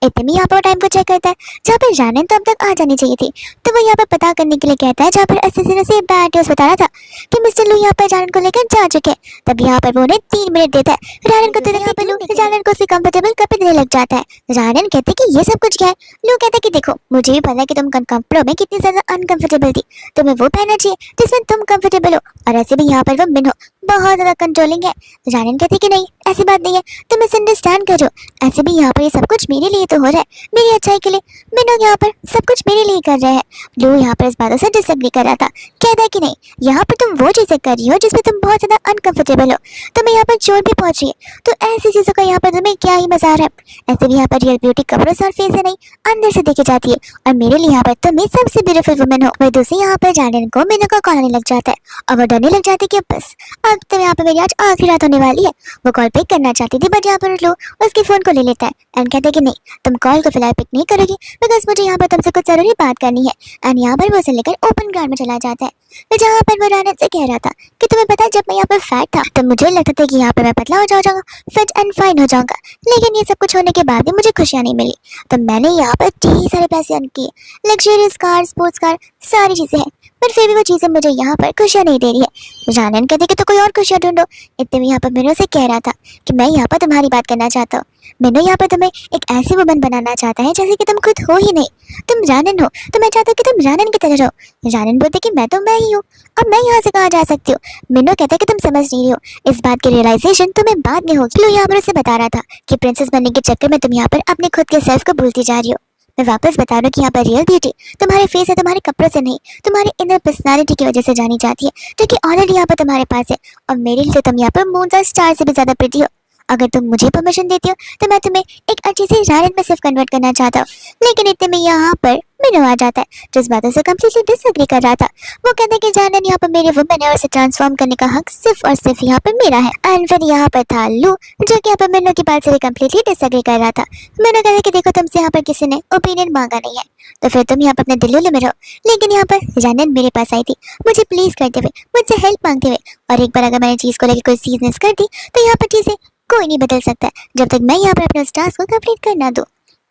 इतने में यहाँ पर टाइम को चेक करता है जहाँ पर रानन तो अब तक आ जानी चाहिए थी। तो वो यहाँ पर पता करने के लिए कहता है जहाँ पर असिस्टेंट से बैटियोस बता रहा था कि मिस्टर लू यहाँ पर रानन को लेकर जा चुके हैं। तब यहाँ पर वो उन्हें 3 मिनट देता है। रानन को तुरंत यहाँ पर लू रानन को उसके कंफर्टेबल कपड़े देने लग जाता है। रानन कहते कि ये सब कुछ क्या है। लू कहता कि देखो मुझे भी पता है कि तुम कपड़ों में कितनी ज्यादा अनकंफर्टेबल थी, तुम्हें वो पहनना चाहिए जिसमें तुम कंफर्टेबल हो। और ऐसे भी यहाँ पर वो मिन हो बहुत ज्यादा कंट्रोलिंग है। रानन कहती कि नहीं ऐसी बात नहीं है, तुम मिसअंडरस्टैंड करो। ऐसे भी यहाँ पर ये सब कुछ मेरे लिए तो हो रहा है, मेरी अच्छाई के लिए। मिनो यहाँ पर सब कुछ मेरे लिए कर रहे हैं। लू यहाँ पर इस बातों से डिसएग्री कर रहा था, कहता है कि नहीं यहाँ पर तुम वो चीजें कर रही हो जिसमें तुम बहुत ज्यादा अनकंफर्टेबल हो, तुम्हें यहाँ पर चोट भी पहुंच रही है, तो ऐसी चीजों का यहाँ पर तुम्हें क्या ही मजा आ रहा है। ऐसे भी यहाँ पर रियल ब्यूटी कपड़ों से और फेस से नहीं अंदर से देखी जाती है, और मेरे लिए यहाँ पर तुम ही सबसे ब्यूटीफुल वुमेन हो। वही दूसरी यहाँ पर जानन को मिनो का कॉल आने लग जाता है और वो डरने लग जाती है कि बस अब तो यहाँ पे मेरी आज आखिरी रात होने वाली है। वो कॉल पिक करना चाहती थी बट यहाँ पर लो उसके फोन को ले लेता है एंड कहते कि नहीं तुम कॉल को फिलहाल पिक नहीं करोगी बिकॉज मुझे यहाँ पर तुमसे कुछ जरूरी बात करनी है। एंड यहाँ पर वो उसे लेकर ओपन ग्राउंड में चला जाता है। तो जहाँ पर वो रानन से कह रहा था कि तुम्हें पता है जब मैं यहाँ पर फैट था तो मुझे लगता था कि यहाँ पर मैं पतला हो जाऊंगा, फिट एंड फाइन हो जाऊंगा, लेकिन ये सब कुछ होने के बाद भी मुझे खुशियाँ नहीं मिली। तो मैंने यहाँ पर ढेर सारे पैसे अर्न किए, लग्जरियस कार, स्पोर्ट्स कार, सारी चीजें हैं, पर फिर भी वो चीजें मुझे यहाँ पर खुशियाँ नहीं दे रही है। रानन कहते कि तो कोई और खुशियाँ ढूंढो। इतने में यहाँ पर मिनो से कह रहा था कि मैं यहाँ पर तुम्हारी बात करना चाहता हूँ। मिनो यहाँ पर तुम्हें एक ऐसी वुमन बनाना चाहता है जैसे कि तुम खुद हो ही नहीं, तुम रानन हो, तो मैं चाहता हूँ कि तुम रानन की तरह रहो। रानन बोलते कि मैं तो मैं ही हूँ, अब मैं यहाँ से कहाँ जा सकती हूँ। मिनो कहता है कि तुम समझ नहीं रही हो, इस बात की रियलाइजेशन तुम्हें बाद में होगी। लो यहाँ पर उसे बता रहा था कि प्रिंसेस बनने के चक्कर में तुम यहाँ पर अपने खुद के सेल्फ को भूलती जा रही हो। मैं वापस बता रहा हूँ कि यहाँ पर रियल ब्यूटी तुम्हारे फेस है, तुम्हारे कपड़ों से नहीं, तुम्हारी इनर पर्सनालिटी की वजह से जानी जाती है, जो कि ऑलरेडी यहाँ पर तुम्हारे पास है। और मेरे लिए तुम यहाँ पर मून का स्टार से भी ज्यादा प्रिटी हो। अगर तुम मुझे परमिशन देती हो तो मैं तुम्हें एक अच्छी सी रानन में सिर्फ कन्वर्ट करना चाहता हूँ। लेकिन इतने में यहाँ पर मिनो आ जाता है जो इस बातों से कम्प्लीटली डिसएग्री कर रहा था। वो कहते हैं कि जानन यहाँ पर मेरे वुमेन है और उसे ट्रांसफॉर्म करने का हक सिर्फ और सिर्फ यहाँ पर मेरा है। एंड फिर यहाँ पर था लू जो कि यहाँ पर मिनो की बात से भी कम्प्लीटली डिसएग्री कर रहा था। मिनो कहते कि देखो तुमसे यहाँ पर किसी ने ओपिनियन मांगा नहीं है, तो फिर तुम यहाँ पर अपने दिल्ली में रहो। लेकिन यहाँ पर जानन मेरे पास आई थी मुझे प्लीज करते हुए, मुझसे हेल्प मांगते हुए, और एक बार अगर मैंने चीज को लेकर कोई चीज मिस कर दी तो यहाँ पर चीजें कोई नहीं बदल सकता जब तक मैं यहाँ पर अपने टास्क को कंप्लीट कर ना दूं।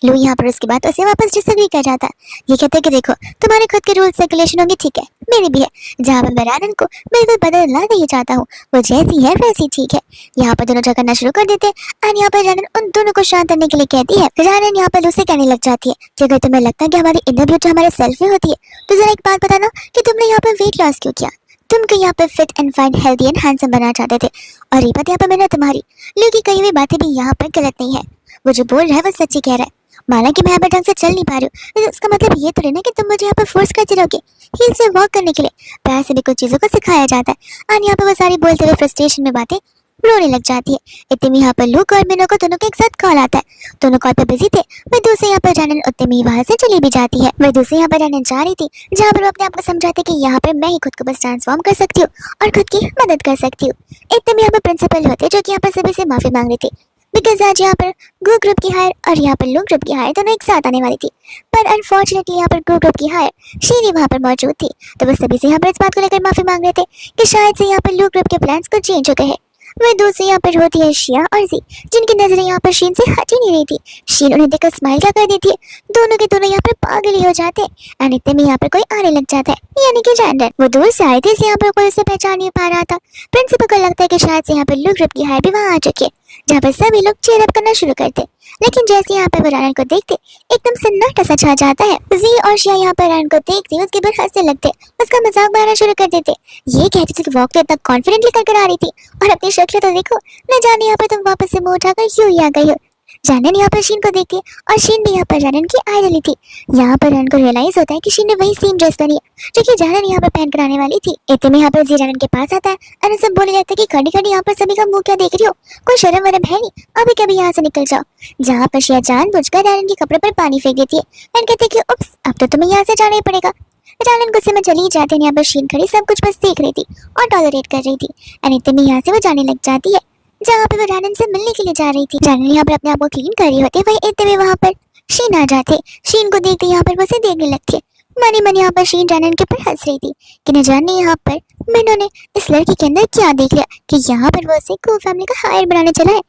लू यहाँ पर उसके बाद उसे वापस डिसएग्री कर जाता है। ये कहते हैं कि देखो तुम्हारे खुद के रूल्स रेगुलेशन होंगे, ठीक है, मेरे भी है, जहाँ पर मैं रानन को बिल्कुल बदलना नहीं चाहता हूँ, वो जैसी है वैसी ठीक है। यहाँ पर दोनों झगड़ना शुरू कर देते हैं एंड यहाँ पर रानन उन दोनों को शांत करने के लिए कहती है। रानन यहाँ पर उसे कहने लग जाती है कि अगर तुम्हें लगता है कि हमारी इनर ब्यूटी हमारे सेल्फ में होती है तो जरा एक बात बताना कि तुमने यहाँ पर वेट लॉस क्यों किया, तुमको यहाँ पर fit and fine, healthy and handsome बनाना चाहते थे। और ये बात यहाँ पर मैंने तुम्हारी लू की कही हुई बातें भी यहाँ पर गलत नहीं है, वो जो बोल रहा है वो सच्ची कह रहा है। माना कि मैं यहाँ पर ढंग से चल नहीं पा रही हूँ, इसका मतलब ये तो नहीं ना कि तुम मुझे यहाँ पर फोर्स करते रहोगे। हील्स में वॉक करने के लिए पैर से भी कुछ चीजों को सिखाया जाता है। और यहाँ पर वो सारी बोलते हुए फ्रस्ट्रेशन में बातें रोने लग जाती है। इतने में यहाँ पर लूक और मिनो को दोनों के एक साथ कॉल आता है। दोनों कॉल पर बिजी थे। वह दूसरे यहाँ पर जानन उतने में वहां से चली भी जाती है। वह दूसरे यहाँ पर जानन जा रही थी जहाँ पर वो अपने आप को समझाते कि यहाँ पर मैं ही खुद को बस ट्रांसफॉर्म कर सकती हूँ और खुद की मदद कर सकती हूँ। इतने में यहाँ पर प्रिंसिपल होते जो कि यहाँ पर सभी से माफी मांग रही थी बिकॉज आज यहाँ पर गो ग्रुप की हायर और यहाँ पर लू ग्रुप की हायर दोनों एक साथ आने वाली थी। पर अनफॉर्चुनेटली यहाँ पर गो ग्रुप की हायर शीरी वहाँ पर मौजूद थी, तो वो सभी से यहाँ पर इस बात को लेकर माफी मांग रहे थे कि शायद से यहाँ पर लू ग्रुप के प्लान्स को चेंज हो गए हैं। वह दूसरी यहाँ पर होती है शिया और जी, जिनकी नजरें यहाँ पर शीन से हट ही नहीं रही थी। शीन उन्हें देखकर स्माइल क्या कर देती है, दोनों के दोनों यहाँ पर पागल ही हो जाते हैं। एंड इतने में यहाँ पर कोई आने लग जाता है यानी कि जैंडर। वो दूर से आए थे इसलिए यहाँ पर कोई उसे पहचान नहीं पा रहा था। प्रिंसिपल को लगता है कि शायद से यहाँ पर लू ग्रुप की हायर भी वहाँ आ चुकी है, जहाँ पर सभी लोग चेयर अप करना शुरू करते। लेकिन जैसे यहाँ पर वो रानन को देखते एकदम सन्नाटा सा छा जाता है। जी और शिया यहाँ पर रानन को देखते उसके ऊपर हंसने लगते, उसका मजाक बनाना शुरू कर देते। ये कहती थी कि वॉक तो इतना कॉन्फिडेंटली कर आ रही थी और अपनी शक्ल तो देखो, न जाने यहाँ पर तुम वापस से मुंह उठाकर क्यों ही आ गई हो। जानन यहाँ पर शीन को देखती है और शीन भी यहाँ पर रानन की आइडल थी। यहाँ पर रानन को रियलाइज होता है कि शीन ने वही सेम ड्रेस पहनी है जो कि जानन यहाँ पर पहन कर आने वाली थी। इतने में यहाँ पर जी रानन के पास आता है और सब बोलने लगता है कि खड़ी खड़ी यहाँ पर सभी का मुंह क्या देख रही हो, कोई शर्म वरम है नहीं, अभी कभी यहाँ से निकल जाओ। जहाँ पर शिया जानबूझकर रानन के कपड़े पर पानी फेंक देती है एंड कहती है कि उप्स अब तो तुम्हें यहाँ से जाना ही पड़ेगा। रानन गुस्से में चली जाती है। यहाँ पर शीन खड़ी सब कुछ बस देख रही थी और टॉलरेट कर रही थी एंड इतने में यहाँ से वो जाने लग जाती है जहाँ पे वो रानन से मिलने के लिए जा रही थी। रानन यहाँ पर अपने आप को क्लीन कर रही होती है, वही इतने में वहाँ पर शीन आ जाते। शीन को देखते यहाँ पर वो उसे देखने लगती है। मनी मनी यहाँ पर शीन रानन के ऊपर हंस रही थी कि न जाने यहाँ पर मिनो ने इस लड़की के अंदर क्या देख लिया कि यहाँ पर वो उसे को फैमिली का हायर बनाने चला है।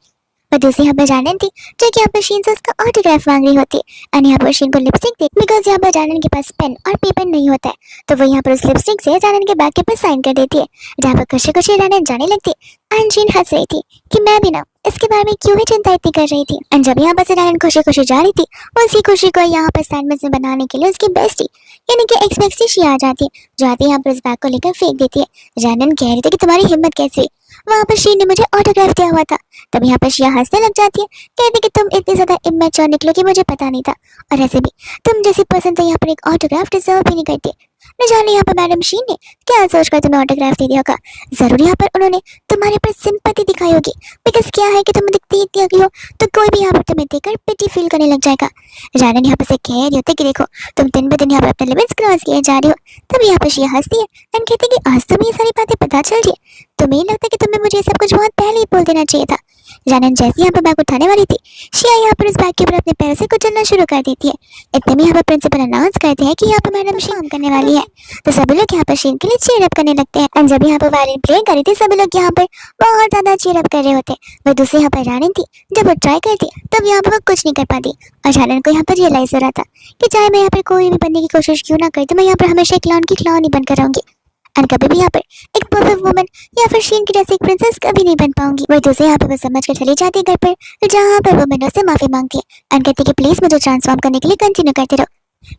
और दूसरी यहाँ पर जानन थी जो कि यहाँ पर शीन से उसका ऑटोग्राफ मांग रही होती है। एंड यहाँ पर शीन को लिपस्टिक देख बिकॉज यहाँ पर जानन के पास पेन और पेपर नहीं होता है, तो वो यहाँ पर उस लिपस्टिक से जानन के बैग के ऊपर साइन कर देती है, जहाँ पर खुशी खुशी जानन जाने लगती है। एंड शीन हंस रही थी कि मैं भी ना इसके बारे में क्यों ही चिंता इतनी कर रही थी। एंड जब यहाँ पर से जानन खुशी खुशी जा रही थी, उसी खुशी को यहाँ पर सैंडविच में बनाने के लिए उसकी बेस्टी यानी कि एक्स बेस्टी आ जाती है, जो आती है यहाँ पर उस बैग को लेकर फेंक देती है। जानन कह रही थी कि तुम्हारी हिम्मत कैसी हुई, वहाँ पर शीन ने मुझे ऑटोग्राफ दिया हुआ था। तब यहाँ पर शिया हंसने लग जाती है, कहती कि तुम इतनी ज्यादा इमेच्योर निकलोगी मुझे पता नहीं था, और ऐसे भी तुम जैसी पर्सन तो यहाँ पर एक ऑटोग्राफ डिजर्व भी नहीं करती। न जाने यहाँ पर मैडम शीन ने क्या सोचकर तुम्हें ऑटोग्राफ दे दिया होगा। जरूर यहाँ पर उन्होंने तुम्हारे पर सिंपैथी दिखाई होगी, बिकॉज क्या है कि तुम दिखती इतनी अगली हो तो कोई भी यहाँ पर तुम्हें देखकर पिटी फील करने लग जाएगा। जानन यहाँ पर से कह रही होती कि देखो तुम दिन ब दिन यहाँ पर अपने लिमिट्स क्रॉस किए जा रही हो। तब यहाँ पर शिया हंसती है एंड कहती है कि आज तुम्हें ये सारी बातें पता चल रही है, तुम्हें लगता है कि तुम्हें मुझे सब कुछ बहुत पहले ही बोल देना चाहिए था। जानन जैसे यहाँ पर बैग उठाने वाली थी, शिया यहाँ पर उस बैग के ऊपर अपने पैर से कुचलना शुरू कर देती है। इतने में यहाँ पर प्रिंसिपल अनाउंस करते हैं कि यहाँ पर मैडम शीन करने वाली है, तो सभी लोग यहाँ पर शीन के लिए चीयर अप करने लगते हैं। एंड जब यहाँ पर वायलिन प्ले कर रही थी, सभी लोग यहाँ पर बहुत ज्यादा चीयर अप कर रहे होते हैं। वह दूसरी यहाँ पर जानन थी, जब वो ट्राई करती तब यहाँ पर वो कुछ नहीं कर पाती, और जानन को यहाँ पर रियलाइज हो रहा था कि चाहे मैं यहाँ पर कोई भी बनने की कोशिश क्यों ना करती, मैं यहाँ पर हमेशा एक क्लाउन की क्लाउन ही बनकर रहूंगी, एंड कभी भी यहाँ पर एक परफेक्ट वुमन या फिर शीन की जैसी एक प्रिंसेस कभी नहीं बन पाऊंगी। वही दूसरे यहाँ पर वो समझ कर चली जाती है घर पर, जहाँ पर वो मिनो से माफी मांगती है एंड कहती है कि प्लीज मुझे ट्रांसफॉर्म करने के लिए कंटिन्यू करते रहो।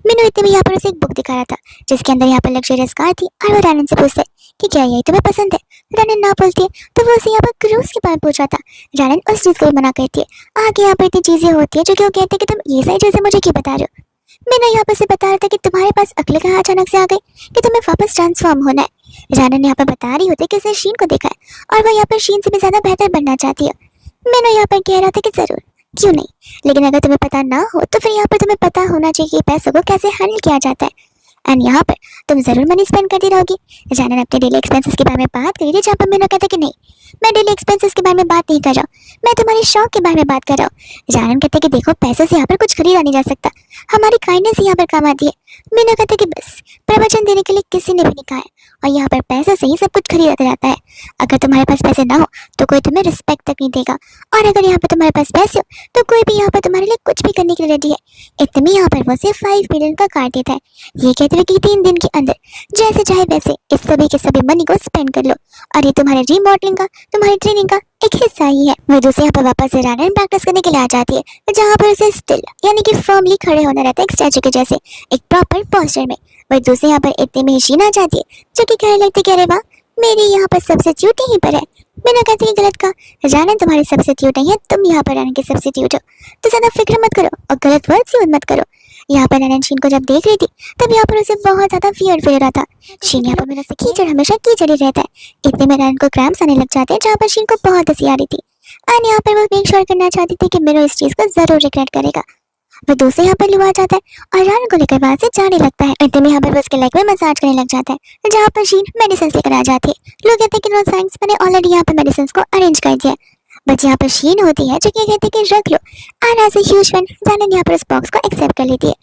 मिनो इतने में यहाँ पर उसे एक बुक दिखा रहा था जिसके अंदर यहाँ पर लग्जरियस कार थी, और वो रैनन से पूछते कि क्या यही तुम्हें पसंद है। रैनन ना बोलती है तो वो उसे यहाँ पर क्रूज के बारे में पूछ रहा था। रैनन उस चीज को भी मना करती है। आगे यहाँ पर इतनी चीजें होती है जो कि वो कहते हैं कि तुम ये सारी चीजें मुझे क्यों बता रहे हो। मैंने यहाँ पर से बता रहा था कि तुम्हारे पास अक्ल कहाँ अचानक से आ गई कि तुम्हें वापस ट्रांसफॉर्म होना है। जानन यहाँ पर बता रही होती कि उसने शीन को देखा है और वह यहाँ पर शीन से भी ज्यादा बेहतर बनना चाहती है। मैंने यहाँ पर कह रहा था कि जरूर क्यों नहीं, लेकिन अगर तुम्हें पता ना हो तो फिर यहाँ पर तुम्हें पता होना चाहिए कि पैसों को कैसे हैंडल किया जाता है, एंड यहाँ पर तुम जरूर मनी स्पेंड करती रहोगी। जानन अपने डेली एक्सपेंसेस के बारे में बात करी थी, जहाँ पर मैंने कहता कि नहीं मैं डेली एक्सपेंसेस के बारे में बात नहीं कर रहा हूँ, मैं तुम्हारे शौक के बारे में बात कर रहा हूँ। जानन कहते कि देखो पैसों से यहाँ पर कुछ खरीदा नहीं जा सकता, हमारी काइंडनेस यहाँ पर काम आती है। मैंने कहता कि बस प्रवचन देने के लिए किसी ने भी नहीं कहा है, और यहाँ पर पैसे से ही सब कुछ खरीदा जाता है। अगर तुम्हारे पास पैसे ना हो तो कोई तुम्हें रिस्पेक्ट तक नहीं देगा, और अगर यहाँ पर तुम्हारे पास पैसे हो तो कोई भी यहाँ पर तुम्हारे लिए कुछ भी करने के लिए रेडी है। इतने में यहाँ पर वो सिर्फ 5 मिलियन का कार्ड देता है, ये कहते हुए कि 3 दिन के अंदर जैसे चाहे वैसे इस सभी के सभी मनी को स्पेंड कर लो, और ये तुम्हारे रीमॉडलिंग का तुम्हारी ट्रेनिंग का एक हिस्सा ही है। वह दूसरे यहाँ पर वापस से रैनन प्रैक्टिस करने के लिए आ जाती है, जहाँ पर उसे स्टिल यानी कि फर्मली खड़े होना रहता है एक स्टैचू के जैसे एक प्रॉपर पोस्चर में। वही दूसरे यहाँ पर इतने में शीन आ जाती है जो कि कहने लगती है कि अरे वाह मेरी यहाँ पर सब्स्टिट्यूट यहीं पर है। मैंने कहती है गलत का, रैनन तुम्हारी सब्स्टिट्यूट नहीं है, तुम यहाँ पर रैनन की सब्स्टिट्यूट हो, तो ज्यादा फिक्र मत करो और गलत वर्ड यूज मत करो। यहाँ पर रैनन शीन को जब देख रही थी तब यहाँ पर उसे बहुत ज्यादा फियर फील हो रहा था। शीन यहाँ पर मेरे से कीचड़ हमेशा कीचड़ ही रहता है। इतने में रैनन को क्रैम्प्स आने लग जाते हैं, जहाँ पर शीन को बहुत हंसी आ रही थी, एंड यहाँ पर वो मेक श्योर करना चाहती थी कि मेरे इस चीज को जरूर रिग्रेट करेगा। वो दूसरे यहाँ पर लुआ जाता है और रैनन को लेकर वहां से जाने लगता है। इतने में यहाँ पर वो उसके लेग में मसाज करने लग जाता है, जहाँ पर शीन मेडिसिन लेकर आ जाती है। लोग कहते हैं कि नो थैंक्स, मैंने ऑलरेडी यहाँ पर मेडिसिन को अरेंज कर दिया। बट यहाँ पर शीन होती है जो कि कहती है कि रख लो, and as a huge fan रैनन यहाँ पर उस बॉक्स को एक्सेप्ट कर लेती है।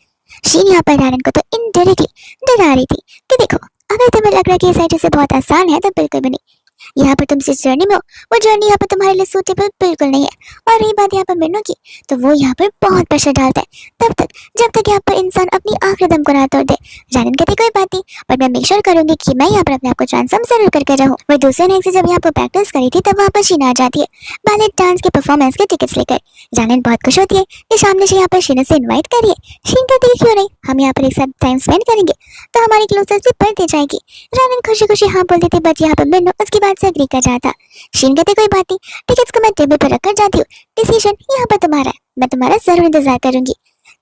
शीन यहाँ पर रैनन को तो इनडायरेक्टली डरा रही थी कि देखो अगर तुम्हें लग रहा है कि ये सारी चीजें बहुत आसान है तो बिल्कुल भी नहीं, यहाँ पर तुम जिस जर्नी में हो वो जर्नी यहाँ पर तुम्हारे लिए सूटेबल बिल्कुल नहीं है। और रही बात यहाँ पर मिनो की, तो वो यहाँ पर बहुत प्रेशर डालता है तब तक जब तक यहाँ पर इंसान अपनी आखिरी दम को ना तोड़ दे। जानन कहते कोई बात नहीं, बट मैं मेक श्योर करूंगी कि मैं यहाँ पर अपने आप को ट्रांसफॉर्म जरूर करके रहूँ। वही दूसरे नाइट से जब यहाँ पर प्रैक्टिस करी थी तब वहाँ पर शीना आ जाती है बैलेट डांस के परफॉर्मेंस के टिकट्स लेकर। जानन बहुत खुश होती है कि सामने से यहाँ पर शीना से इन्वाइट करिए। शीन कहती है क्यों नहीं, हम यहाँ पर एक साथ टाइम स्पेंड करेंगे तो हमारी क्लोजनेस भी बढ़ती जाएगी। जानन खुशी खुशी हाँ बोलती थी, बट यहाँ पर मिनो उसकी बात से एग्री कर जाता। शीन कहते कोई बात नहीं, टिकट्स को मैं टेबल पर रखकर जाती हूँ, डिसीजन यहाँ पर तुम्हारा है, मैं तुम्हारा जरूर इंतजार करूंगी।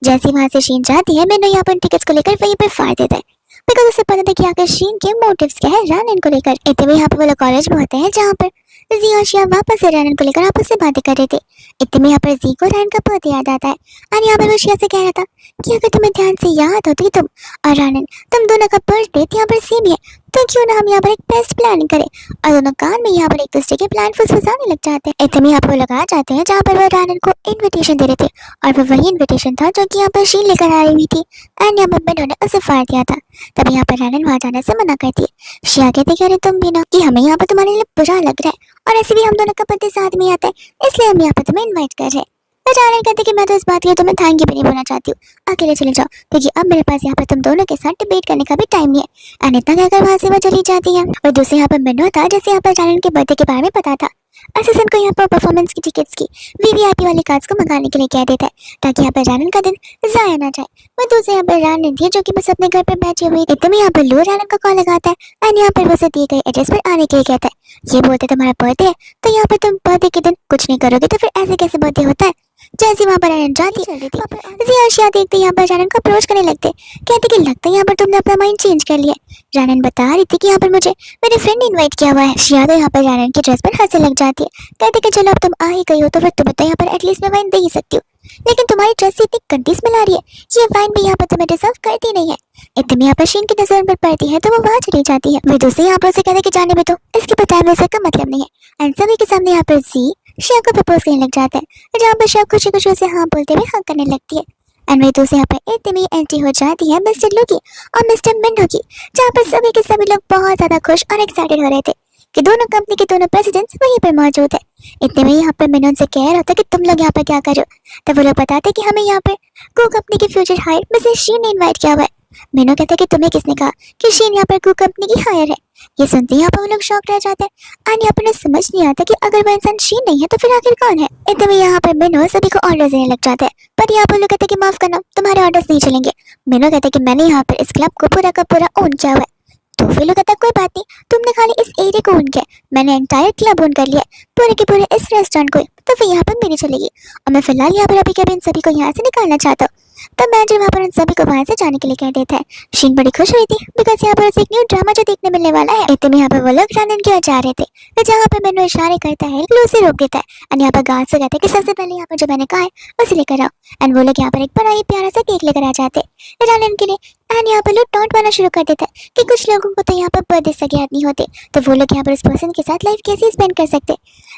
जैसे वहां से शीन जाती है, मिनो यहाँ पर टिकट्स को लेकर वहीं पर फाड़ देता है, बिकॉज उसे पता था कि आखिर शीन के मोटिव्स क्या है रैनन को लेकर। इतने में यहाँ पर वो लोग कॉलेज में होते हैं, जहाँ पर जी और शिया वापस से रैनन को लेकर आपस से बातें कर रहे थे। इतने में यहाँ पर जी को रैनन का बर्थडे याद आता है, और यहाँ पर वो शिया से कह रहा था कि अगर तुम्हें ध्यान से याद हो तो तुम और रैनन तुम दोनों का बर्थडे यहाँ पर सेम ही है, तो तो क्यों ना हम यहाँ पर एक बेस्ट प्लान करें। और दोनों कान में यहाँ पर एक दूसरे के प्लान फुसफुसाने लग जाते हैं। इतने में यहाँ पर लगा जाते हैं जहाँ पर वो रानन को इन्विटेशन दे रहे थे, और वो वही इन्विटेशन था जो कि यहाँ पर शीन लेकर आई हुई थी। एंड यहाँ पर मिनों ने उसे फाड़ दिया था। तभी यहाँ पर रानन वहाँ जाने से मना करती है। शिया कहती कह रहे तुम भी ना कि हमें यहाँ पर तुम्हारे लिए बुरा लग रहा है, और ऐसे भी हम दोनों का बर्थडे साथ में आता है, इसलिए हम यहाँ पर तुम्हें इन्वाइट कर रहे हैं। तो रानन कहती कि मैं तो इस बात की तुम्हें थैंक यू भी नहीं बोलना चाहती हूँ, अकेले चले जाओ, क्योंकि अब मेरे पास यहाँ पर तुम दोनों के साथ डिबेट करने का भी टाइम नहीं है। एंड इतना कहकर वहाँ से वो चली जाती है। और दूसरे यहाँ पर मिनो था, जैसे यहाँ पर रानन के बर्थडे के बारे में पता था। असिस्टेंट को यहाँ पर परफॉर्मेंस की टिकट्स की वीवीआईपी वाली कार्ड्स को मंगाने के लिए कह देता है, ताकि यहाँ पर रानन का दिन जाया ना जाए। वो दूसरे यहाँ पर रानन थी जो कि बस अपने घर पर बैठी हुई। एकदम यहाँ पर लू रानन का कॉल लगाता है एंड यहाँ पर वो उसे दिए गए एड्रेस पर आने के लिए कहता है। ये बोलते तुम्हारा बर्थडे है, तो यहाँ पर तुम बर्थडे के दिन कुछ नहीं करोगे तो फिर ऐसे कैसे बर्थडे होता है। जैसे वहाँ पर रानन जाती चल रही थी, जिया और शिया देखते यहाँ पर रानन को अप्रोच करने लगते, कहते कि लगता है यहाँ पर तुमने अपना माइंड चेंज कर लिया। रानन बता रही थी कि यहाँ पर मुझे मेरे फ्रेंड ने इनवाइट किया हुआ है। शिया तो यहाँ पर रानन की ड्रेस पर हंसने लग जाती है, कहते कि चलो अब तुम आ ही गई हो तो फिर तुम्हें तो यहाँ पर एटलीस्ट मैं वाइन दे ही सकती हूँ, लेकिन तुम्हारी ड्रेस से इतनी गंदी स्मेल आ रही है, ये वाइन भी यहाँ पर तुम्हें डिजर्व करती नहीं है। इतने यहाँ पर शीन की नजर पर पड़ती है तो वो वहाँ चली जाती है। वे दूसरे यहाँ पर उसे कहते कि जाने में तो इसके बताए वैसे का मतलब नहीं है। एंड सभी के सामने यहाँ पर जी शिया को प्रपोज करने लग जाता है, जहाँ पर शिया खुशी खुशी उसे हाँ बोलते हुए हाँ करने लगती है। एंड वे दूसरे यहाँ पर इतनी एंट्री हो जाती है मिस्टर लू की और मिस्टर मिन्नो की, जहाँ पर सभी के सभी लोग बहुत ज्यादा खुश और एक्साइटेड हो रहे थे कि दोनों कंपनी के दोनों प्रेसिडेंट्स वहीं पर मौजूद है। इतने में यहाँ पर मिनोन से कह रहा था कि तुम लोग यहाँ पर क्या कर रहे हो, तब वो लोग बताते कि हमें यहाँ पर को कंपनी की फ्यूचर हायर मिसेस शीन ने इनवाइट किया हुआ है। मिनो कहते कि तुम्हें किसने कहा कि शीन यहाँ पर को कंपनी की हायर है। ये सुनते ही यहाँ पर वो लोग शॉक रह जाते हैं और यहाँ पर समझ नहीं आता कि अगर वो इंसान शीन नहीं है तो फिर आखिर कौन है। इतने में यहाँ पर मिनो सभी को ऑर्डर देने लग जाते हैं, पर यहाँ पर लोग कहते कि माफ करना तुम्हारे ऑर्डर्स नहीं चलेंगे। मिनो कहते कि मैंने यहाँ पर इस क्लब को पूरा का पूरा ओन किया हुआ है। तो फिर लोग कहता कोई बात नहीं, तुमने खाली इस एरिया को ओन किया, मैंने एंटायर क्लब ओन कर लिया पूरे के पूरे इस रेस्टोरेंट को, तो फिर यहाँ पर मेरी चलेगी। और मैं फिलहाल यहाँ पर अभी के अभी इन सभी को यहाँ से निकालना चाहता हूँ। तब मैनेजर वहाँ पर उन सभी को वहाँ से जाने के लिए कह देता है। शीन बड़ी खुश हुई थी बिकॉज यहाँ पर उसे एक न्यू ड्रामा जो देखने मिलने वाला है। इतने में यहाँ पर वो लोग रानन की ओर जा रहे थे, तो जहाँ पर मैंने इशारे करता है लू से रोक देता है। एंड यहाँ पर गार्ड से कहते हैं कि सबसे पहले यहाँ पर जो मैंने कहा है उसे लेकर आओ। एंड वो लोग यहाँ पर एक बड़ा ही प्यारा सा केक लेकर आ जाते हैं रानन के लिए। एंड यहाँ पर लोग टॉन्ट मारना शुरू कर देता है कि कुछ लोगों को तो यहाँ पर बर्थडे से याद नहीं होते, तो वो लोग यहाँ पर उस पर्सन के साथ लाइफ कैसे स्पेंड कर सकते।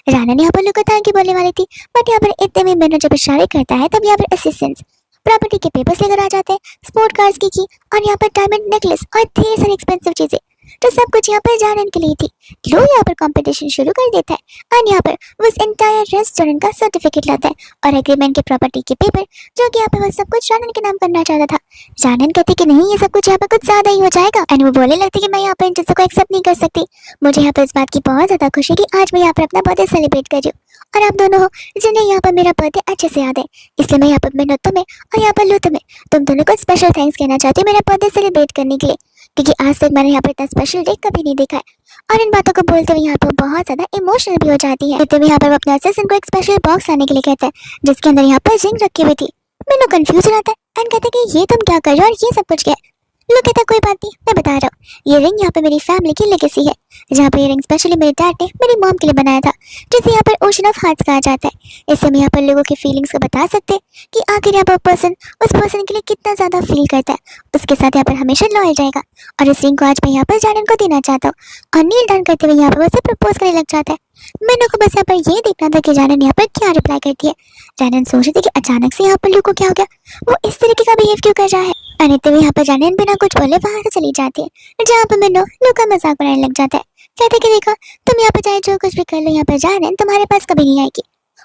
रानन यहाँ पर लोग को थैंक यू बोलने वाली थी, बट यहाँ पर इतने में मैंने जब इशारे करता है तब यहाँ पर असिस्टेंट्स प्रॉपर्टी के पेपर्स लेकर आ जाते हैं, स्पोर्ट कार्स की और यहाँ पर डायमंड नेकलेस और ढेर सारी एक्सपेंसिव चीजें, तो सब कुछ यहाँ पर रानन के लिए थी। लो यहाँ पर कंपटीशन शुरू कर देता है और यहाँ पर वो उस एंटायर रेस्टोरेंट का सर्टिफिकेट लाता है और एग्रीमेंट के प्रॉपर्टी के पेपर, जो कि यहाँ पर वो सब कुछ रानन के नाम करना चाहता था। रानन कहती कि नहीं, ये सब कुछ यहाँ पर कुछ ज्यादा ही हो जाएगा। एंड वो बोलने लगती कि मैं यहाँ पर इन चीजों को एक्सेप्ट नहीं कर सकती। मुझे यहाँ पर इस बात की बहुत ज्यादा खुशी कि आज मैं यहाँ पर अपना बर्थडे सेलिब्रेट कर रही हूँ और आप दोनों हो जिन्हें यहाँ पर मेरा बर्थडे अच्छे से याद है, इसलिए मैं यहाँ पर मिनो तुम्हें और यहाँ पर लू तुम्हें, तुम दोनों को स्पेशल थैंक्स कहना चाहती हूँ मेरा बर्थडे सेलिब्रेट करने के लिए, क्योंकि आज तक मैंने यहाँ पर इतना स्पेशल डे कभी नहीं देखा है। और इन बातों को बोलते हुए यहाँ पर बहुत ज्यादा इमोशनल भी हो जाती है। इतने में यहाँ पर वो अपने असिस्टेंट को एक स्पेशल बॉक्स आने के लिए कहता है, जिसके अंदर यहाँ पर रिंग रखी हुई थी। मिनो कंफ्यूज हो जाता है एंड कहते कि ये तुम क्या कर रहे हो और ये सब कुछ क्या है। लोग कहता कोई बात नहीं, मैं बता रहा हूँ, ये रिंग यहाँ पे मेरी फैमिली की लेगेसी है, जहाँ पे ये रिंग स्पेशली मेरे डैड ने मेरी मॉम के लिए बनाया था, जिसे यहाँ पर ओशन ऑफ हार्ट्स कहा जाता है। इससे हम यहाँ पर लोगों की फीलिंग्स को बता सकते हैं कि आखिर यहाँ पर पर्सन उस पर्सन के लिए कितना ज्यादा फील करता है, उसके साथ यहाँ पर हमेशा लॉयल जाएगा। और इस रिंग को आज मैं यहाँ पर जानन को देना चाहता हूँ। और नील डाउन करते हुए यहाँ पर उसे प्रपोज करने लग जाता है। मैंने को बस यहाँ पर ये देखना था कि जानन यहाँ पर क्या रिप्लाई करती है। जानन सोच रही थी कि अचानक से यहाँ पर लू को क्या हो गया, वो इस तरीके का बिहेव क्यों कर रहा है। अनित भी यहाँ पर जानन बिना कुछ बोले वहां से चली जाती है, जहाँ पर मिनो लू का मजाक बनाने लग जाता है। कहते कि देखा, तुम यहाँ पर चाहे जो कुछ भी कर लो, यहाँ पर जानन तुम्हारे पास कभी नहीं आएगी।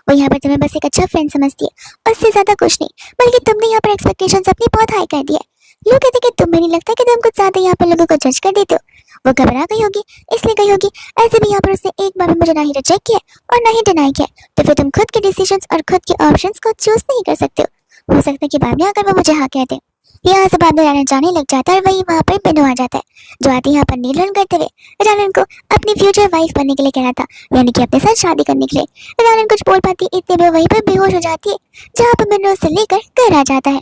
वो यहाँ पर तुम्हें बस एक अच्छा फ्रेंड समझती है, उससे ज्यादा कुछ नहीं, बल्कि तुमने यहाँ पर एक्सपेक्टेशंस अपनी बहुत हाई कर दी है। लोग कहते कि तुम्हें नहीं लगता कि तुम कुछ ज्यादा यहाँ पर लोगों को जज कर देते हो। वो घबरा गई होगी, इसलिए गई होगी। ऐसे भी यहाँ पर उसने एक बार भी मुझे ना ही रिजेक्ट किया और ना ही डिनाई किया, तो फिर तुम खुद के डिसीजंस और खुद के ऑप्शंस को चूज नहीं कर सकते हो सकता है कि बाद में आकर वो मुझे हाँ कहते। यहाँ से बाद में रानन जाने लग जाता है और वही वहाँ पर बिनो आ जाता है, जो आती यहाँ पर नील रन करते हुए रानन को अपनी फ्यूचर वाइफ बनने के लिए कह रहा था, यानी कि अपने साथ शादी करने के लिए। रानन कुछ बोल पाती, इतने में वहीं पर बेहोश हो जाती है, जहाँ पर बिनो उसे लेकर घर आ जाता है।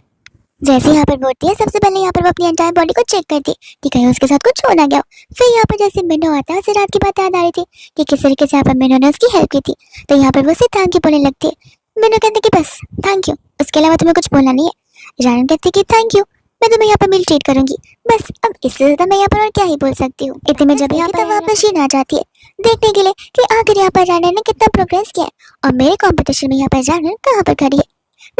जैसे यहाँ पर बोलती है, सबसे पहले यहाँ पर वो अपनी एंटायर बॉडी को चेक करती है कि कहीं उसके साथ कुछ हो ना गया। फिर यहाँ पर जैसे मिनो आता है, उसे रात की बात याद आ रही थी कि किस तरीके से यहाँ पर मिनो ने उसकी हेल्प की थी, तो यहाँ पर वो उसे थैंक यू बोलने लगती है। मिनो कहते कि बस थैंक यू, उसके अलावा तुम्हें कुछ बोलना नहीं है। रानन कहती कि थैंक यू, मैं तुम्हें यहाँ पर मील ट्रीट करूंगी। बस अब इससे ज्यादा मैं यहाँ पर और क्या ही बोल सकती हूँ। इतने में जब यहाँ पर वहाँ पर शीन आ जाती है देखने के लिए कि आखिर यहाँ पर रैनन ने कितना प्रोग्रेस किया है और मेरे कंपटीशन में यहाँ पर रैनन कहाँ पर खड़ी है।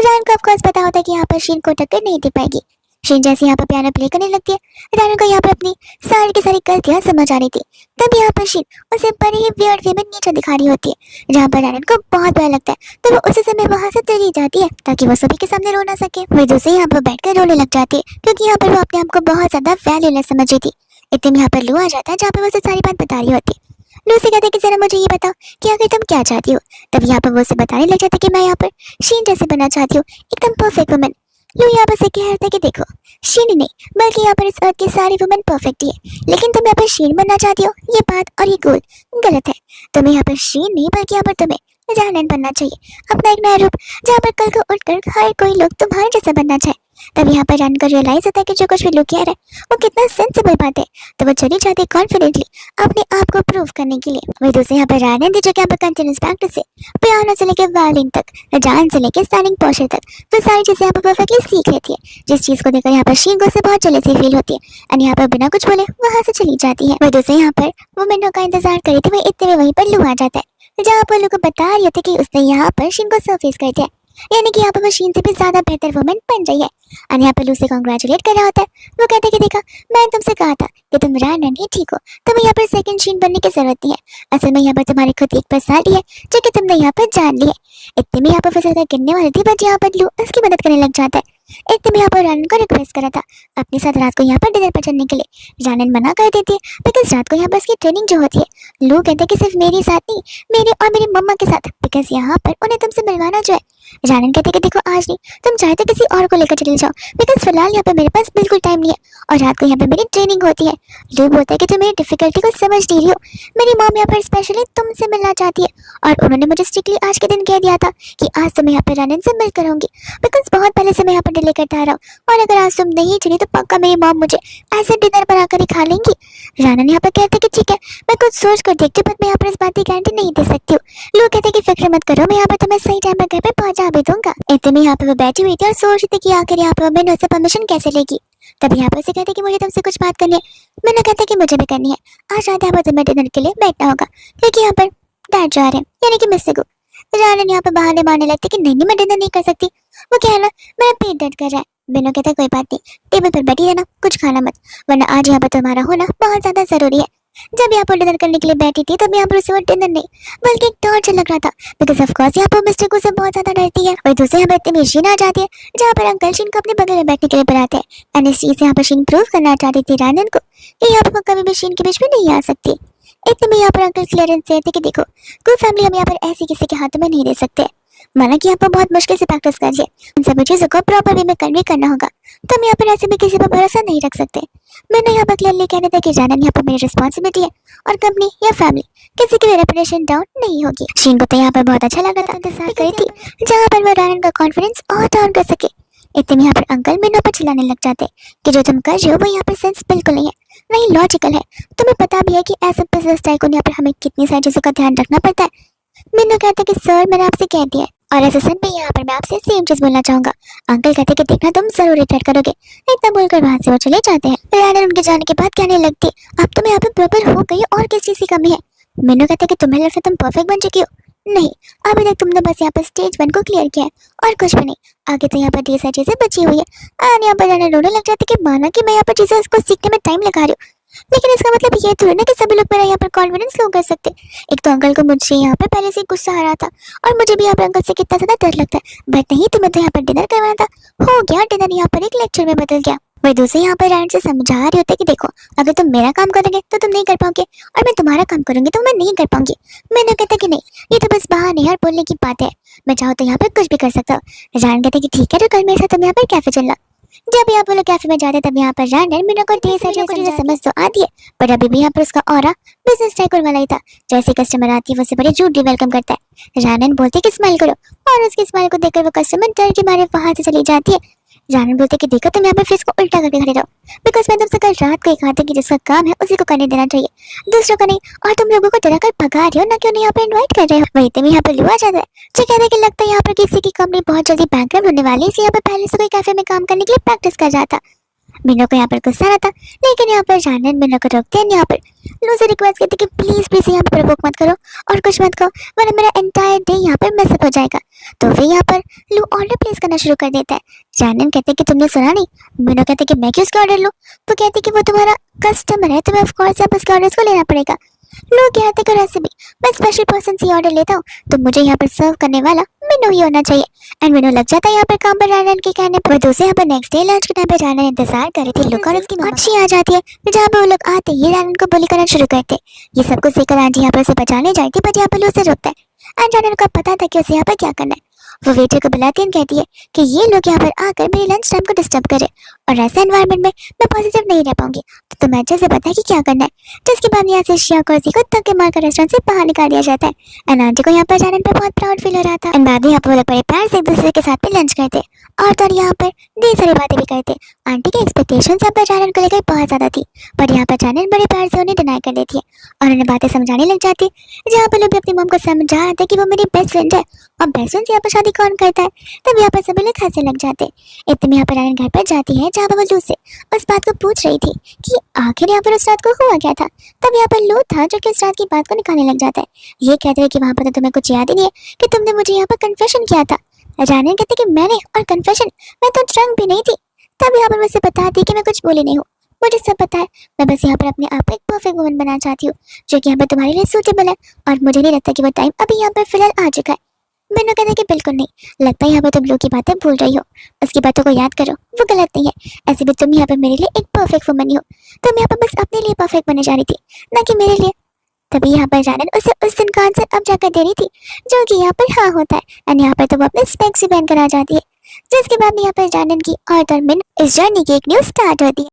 रैन को ऑफकोर्स पता होता है कि यहाँ पर शीन को टक्कर नहीं दे पाएगी। शीन जैसे यहाँ पर पियानो प्ले करने लगती है, रैनन को यहाँ पर अपनी सारी की सारी गलतियां समझ आ रही थी। तब यहाँ पर शीन उसे बड़े ही वियर्ड वे में नीचे दिखा रही होती है, जहाँ पर रैनन को बहुत बुरा लगता है। तो वो उसी समय वहां से चली जाती है ताकि वो सभी के सामने रो ना सके। वो दूसरे यहाँ पर बैठकर रोने लग जाती है क्योंकि यहाँ पर वो अपने आप को बहुत ज्यादा वैल्यूलेस समझ रही थी। इतने में यहाँ पर लू आ जाता है जहाँ पर वो उसे सारी बात बता रही होती है। लूसी कहते कि जरा मुझे ये बताओ कि आखिर तुम क्या चाहती हो। तब यहाँ पर वो उसे बताने लग जाता कि मैं यहाँ पर शीन जैसे बनना चाहती हूँ, एकदम परफेक्ट वुमन। लू यहाँ पर से कह रहा था कि देखो शीन नहीं बल्कि यहाँ पर इस अर्थ की सारी वुमेन परफेक्ट ही है, लेकिन तुम यहाँ पर शीन बनना चाहती हो, ये बात और ये गोल गलत है। तुम्हें यहाँ पर शीन नहीं बल्कि यहाँ पर तुम्हें रैनन बनना चाहिए, अपना एक नया रूप जहाँ पर कल को उठकर हर कोई लोग तुम्हारे जैसा बनना चाहे। तब यहाँ पर रैनन को रियलाइज होता है कि जो कुछ भी लू कह रहा है वो कितना सेंसिबल बात है। तो वो चली जाती है कॉन्फिडेंटली अपने आप को प्रूव करने के लिए। वही दूसरे यहाँ पर रैनन थी जो कि यहाँ पर कंटिन्यूस प्रैक्टिस से पियानो से लेकर वायलिन तक, डांस से लेकर स्टैंडिंग पोस्चर तक वो सारी चीजें यहाँ पर परफेक्टली सीख लेती है, जिस चीज को देखकर यहाँ पर शीन को से बहुत जेलसी फील होती है और यहाँ पर बिना कुछ बोले वहां से चली जाती है। वही दूसरे यहाँ पर वो मिनों का इंतजार करी थी, वही इतने में वहीं पर लू आ जाता है जहाँ पर लू को बता रही होती कि उसने यहाँ पर शीन को सरफेस कर दिया, यानी कि यहाँ पर वो शीन से भी ज्यादा बेहतर वुमेन बन रही है। और यहाँ पर लू से कांग्रेचुलेट कर रहा होता है। वो कहते कि देखा मैंने तुमसे कहा था कि तुम रैनन ही ठीक हो, तुम्हें यहाँ पर सेकंड शीन बनने की जरूरत नहीं है। असल में यहाँ पर तुम्हारी खुद की एक पर्सनालिटी है जो कि तुमने यहाँ पर जान ली है। इतने में यहाँ पर फिसल कर गिरने वाली थी बट यहाँ पर लू उसकी मदद करने लग जाता है। इतने में यहाँ पर रैनन को रिक्वेस्ट करा था अपने साथ रात को यहाँ पर डिनर पर चलने के लिए। रैनन मना कर देती है बिकॉज रात को यहाँ पर उसकी ट्रेनिंग जो होती है। लू कहते कि सिर्फ मेरे साथ नहीं, मेरे और मेरी मम्मा के साथ, बिकॉज यहाँ पर उन्हें तुमसे मिलवाना जो है। रैनन कहते कि देखो आज नहीं, तुम चाहे तो किसी और को लेकर चले जाओ बिकॉज फिलहाल यहाँ पे मेरे पास बिल्कुल टाइम नहीं है और रात को यहाँ पे मेरी ट्रेनिंग होती है। लू बोलता है कि तुम मेरी डिफिकल्टी को समझ नहीं रही हो, मेरी मॉम यहाँ पर स्पेशली तुमसे मिलना चाहती है और उन्होंने मुझे स्ट्रिक्टली आज के दिन कह दिया था कि आज तो मैं यहाँ पे रैनन से मिल कर आऊंगी बिकॉज बहुत पहले से मैं यहाँ पर डिले करता आ रहा हूँ और अगर आज तुम नहीं चली तो पक्का मेरी मॉम मुझे ऐसे डिनर पर आकर ही खा लेंगी। रैनन यहाँ पर कहते कि ठीक है मैं कुछ सोच कर देखती हूँ, बट मैं यहाँ पर इस बात की गारंटी नहीं दे सकती हूँ। लू कहते कि फिक्र मत करो, मैं यहाँ पर तुम्हें सही टाइम पर घर पे पहुंचा भी दूंगा। इतने में यहाँ पे वो बैठी हुई थी और सोच रही थी कि आखिर यहाँ पर मैंने उससे परमिशन कैसे लेगी। तभी यहाँ पर उसे कहते कि मुझे तुमसे कुछ बात करनी है। मैंने कहता कि मुझे भी करनी है। आज रात यहाँ पर तुम्हें डिनर के लिए बैठना होगा क्योंकि यहाँ पर डैड जा रहे हैं, यानी कि मिस को। रैनन यहाँ पर बहाने मारने लगती कि नहीं मैं डिनर नहीं कर सकती। वो क्या है ना मेरा पेट दर्द कर रहा है। बिनो कहता कोई बात नहीं, टेबल पर बैठी रहना, कुछ खाना मत, वरना आज यहाँ पर तुम्हारा होना बहुत ज्यादा जरूरी है। जब यहाँ पर डिनर करने के लिए बैठी थी तब यहाँ पर उसे वो डिनर नहीं बल्कि एक टॉर्चर लग रहा था बिकॉज ऑफ कोर्स यहाँ पर मिस्टर को से बहुत ज्यादा डरती है। और दूसरे यहाँ पर इतनी शीन आ जाती है जहाँ पर अंकल शीन को अपने बगल में बैठने के लिए बुलाते हैं एंड इस चीज से यहाँ पर शीन प्रूव करना चाहती थी रैनन को कि यहाँ पर कभी भी शीन के बीच में नहीं आ सकती। इतने में यहाँ पर अंकल क्लियरेंस कहते कि देखो कोई फैमिली हम यहाँ पर ऐसी किसी के हाथों में नहीं दे सकते, माना कि यहाँ पर बहुत मुश्किल से प्रैक्टिस कर लिया, इन सभी चीजों को प्रॉपर वे में कन्वे करना होगा, तो हम यहाँ पर ऐसे भी किसी पर भरोसा नहीं रख सकते। मैंने यहाँ पर क्लियरली कहने था कि रैनन यहाँ पर मेरी रिस्पॉन्सिबिलिटी है और कंपनी या फैमिली किसी की भी रेपुटेशन डाउन नहीं होगी। शीन को तो यहाँ पर बहुत अच्छा लगा था, इंतजार करी थी जहाँ पर वो रैनन का कॉन्फिडेंस और डाउन कर सके। इतने में यहाँ पर अंकल मिनो पर चिल्लाने लग जाते कि जो तुम कर रहे हो वो यहाँ पर सेंस बिल्कुल नहीं है, नहीं लॉजिकल है। तुम्हें पता भी है कि एज अ बिजनेस टाइकून यहाँ पर हमें कितनी सारी चीजों का ध्यान रखना पड़ता है। मिनो कहते कि सर मैंने आपसे कह दिया है और ऐसे सर में यहाँ पर मैं आपसे सेम चीज बोलना चाहूंगा। अंकल कहते कि देखना तुम जरूर रिग्रेट करोगे। इतना बोलकर वहां से वो चले जाते हैं। रैनन उनके जाने के बाद कहने लगती अब तो मैं यहाँ पे प्रॉपर हो गई और किस चीज की कमी है। मिनो कहते कि तुम्हें लगता तुम परफेक्ट बन चुकी हो, नहीं अभी तक तुमने बस यहाँ पर स्टेज 1 को क्लियर किया है और कुछ भी नहीं, आगे तो यहाँ पर ढेर सारी चीजें बची हुई है। और यहाँ पर रैनन रोने लग जाती कि माना कि मैं यहाँ पर चीजें इसको सीखने में टाइम लगा रही हूँ, लेकिन इसका मतलब ये थोड़ी ना कि सभी लोग मेरा यहाँ पर कॉन्फिडेंस लो कर सकते। एक तो अंकल को मुझसे यहाँ पर पहले से गुस्सा आ रहा था और मुझे भी यहाँ पर अंकल से कितना ज्यादा डर लगता है, बट नहीं तुम्हें तो यहाँ पर डिनर करवाना था, हो गया डिनर यहाँ पर एक लेक्चर में बदल गया। वही दूसरे यहाँ पर रैनन से समझा रहे होते कि देखो अगर तुम मेरा काम करोगे तो तुम नहीं कर पाओगे और मैं तुम्हारा काम करूंगी तो मैं नहीं कर पाऊंगी। मैंने कहता कि नहीं ये तो बस बहाने और बोलने की बात है, मैं चाहूँ तो यहाँ पर कुछ भी कर सकता हूँ। रैनन कहते कि ठीक है तो कल मेरे साथ तुम यहाँ पर कैफे चलना। जब यहाँ पर लोग कैफे में जाते तब यहाँ पर रैनन मिनो को ढेर सारी चीजें समझ तो आती है, पर अभी भी यहाँ पर उसका ऑरा बिजनेस टाइकून वाला ही था। जैसे कस्टमर आती है वो उसे बड़े झूठी वेलकम करता है। रैनन बोलती कि स्माइल करो और उसकी स्माइल को देखकर वो कस्टमर डर के मारे वहां से चली जाती है। रैनन बोलते कि देखो तुम यहाँ पे फेस को उल्टा करके खड़े रहो बिकॉज मैं तुमसे कल रात को कहा था कि जिसका काम है उसी को करने देना चाहिए, दूसरों का नहीं, और तुम लोगों को डरा कर भगा रहे हो ना कि उन्हें यहाँ पे इन्वाइट कर रहे हो। वही तुम यहाँ पे लू आ जाता है जो कहते हैं कि लगता है यहाँ पर किसी की कंपनी बहुत जल्दी बैंकरप्ट होने वाली है, इसलिए यहाँ पे पहले से कोई कैफे में काम करने के लिए प्रैक्टिस कर रहा था। मीनू को यहाँ पर गुस्सा आता, लेकिन यहाँ पर जानन मीनू को रोकते हैं। यहाँ पर लू से रिक्वेस्ट करती है कि प्लीज प्लीज यहाँ पर प्रवोक मत करो और कुछ मत कहो, वरना मेरा एंटायर डे यहाँ पर मिसअप हो जाएगा। तो फिर यहाँ पर लू ऑर्डर प्लेस करना शुरू कर देता है। जानन कहते हैं कि तुमने सुना नहीं। मीनू कहते हैं कि मैं क्यों उसका ऑर्डर लूँ। तो कहती है कि वो तुम्हारा कस्टमर है, तुम्हें ऑफ कोर्स आप उसके ऑर्डर्स को लेना पड़ेगा। लोग कहते कि वैसे भी मैं स्पेशल पर्सन से ऑर्डर लेता हूँ, तो मुझे यहाँ पर सर्व करने वाला मीनू ही होना चाहिए। एंड मीनू लग जाता है यहाँ पर काम पर जानन के कहने पर। दूसरे यहाँ पर नेक्स्ट डे लंच के टाइम पे जानन इंतजार कर रही थी। लुक और उसकी मच्छी आ जाती है। जहाँ पर वो लोग आते ही जानन को बुली करना शुरू करते। ये सब कुछ देखकर आंटी यहाँ पर उसे बचाने जाती है, बट यहाँ पर लू उसे रोकता है। एंड जानन को पता था कि उसे यहाँ पर क्या करना है। वो वेटर को बुलाती है, कहती है कि ये लोग यहाँ पर आकर मेरे लंच टाइम को डिस्टर्ब करे और ऐसे एनवायरनमेंट में मैं पॉजिटिव नहीं रह पाऊंगी, तो तुम्हें अच्छे से पता है कि क्या करना है। जिसके बाद यहाँ से शिया कुर्सी को धक्के मारकर रेस्टोरेंट से बाहर निकाल दिया जाता है। एंड आंटी को यहाँ पर जानन पे बहुत प्राउड फील हो रहा था। एंड बाद में यहाँ पर वो लोग बड़े प्यार से एक दूसरे के साथ में लंच करते और तो यहाँ पर ढेर सारी बातें भी करते। आंटी की एक्सपेक्टेशन यहाँ पर जानन को लेकर बहुत ज्यादा थी, पर यहाँ पर जानन बड़े प्यार से उन्हें डिनाई कर देती है और उन्हें बातें समझाने लग जाती है। जहाँ पर लोग भी अपनी मम को समझा रहे थे कि वो मेरी बेस्ट फ्रेंड है और बेस्ट फ्रेंड यहाँ पर शादी कौन करता है। तब यहाँ पर सभी लोग हंसने लग जाते। इतने में यहाँ पर जानन घर पर जाती है, जहाँ पर वो लू से उस बात को पूछ रही थी कि आखिर यहाँ पर उस रात को हुआ क्या था। तब यहाँ पर लू था जो कि उस रात की बात को निकालने लग जाता है। ये कहते हैं कि वहाँ पर तो तुम्हें कुछ याद ही नहीं है कि तुमने मुझे यहाँ पर कन्फेशन किया था। जानन कहते कि मैंने और कन्फेशन, मैं तो ड्रंक भी नहीं थी। तब यहाँ पर मुझसे बताती कि मैं कुछ बोली नहीं हूँ, मुझे सब पता है। मैं बस यहाँ पर अपने आप को एक परफेक्ट वुमन बनाना चाहती हूँ जो कि यहाँ पर तुम्हारे लिए सूटेबल है, और मुझे नहीं लगता कि वो टाइम अभी यहाँ पर फिलहाल आ चुका है। मैंने कहता कि बिल्कुल नहीं, लगता है यहाँ पर तुम लोग की बातें भूल रही हो, उसकी बातों को याद करो, वो गलत नहीं है। ऐसे भी तुम यहाँ पर मेरे लिए एक परफेक्ट वुमन ही हो, तुम यहाँ पर बस अपने लिए परफेक्ट बनने जा रही थी, ना कि मेरे लिए। तभी यहाँ पर जानन उसे उस दिन का आंसर अब जाकर दे रही थी, जो कि यहाँ पर हाँ होता है। एंड यहाँ पर तो वो अपने स्पेक्स भी पहन कर आ जाती है, जिसके बाद यहाँ पर जानन की और मिन इस जर्नी की एक न्यू स्टार्ट होती है।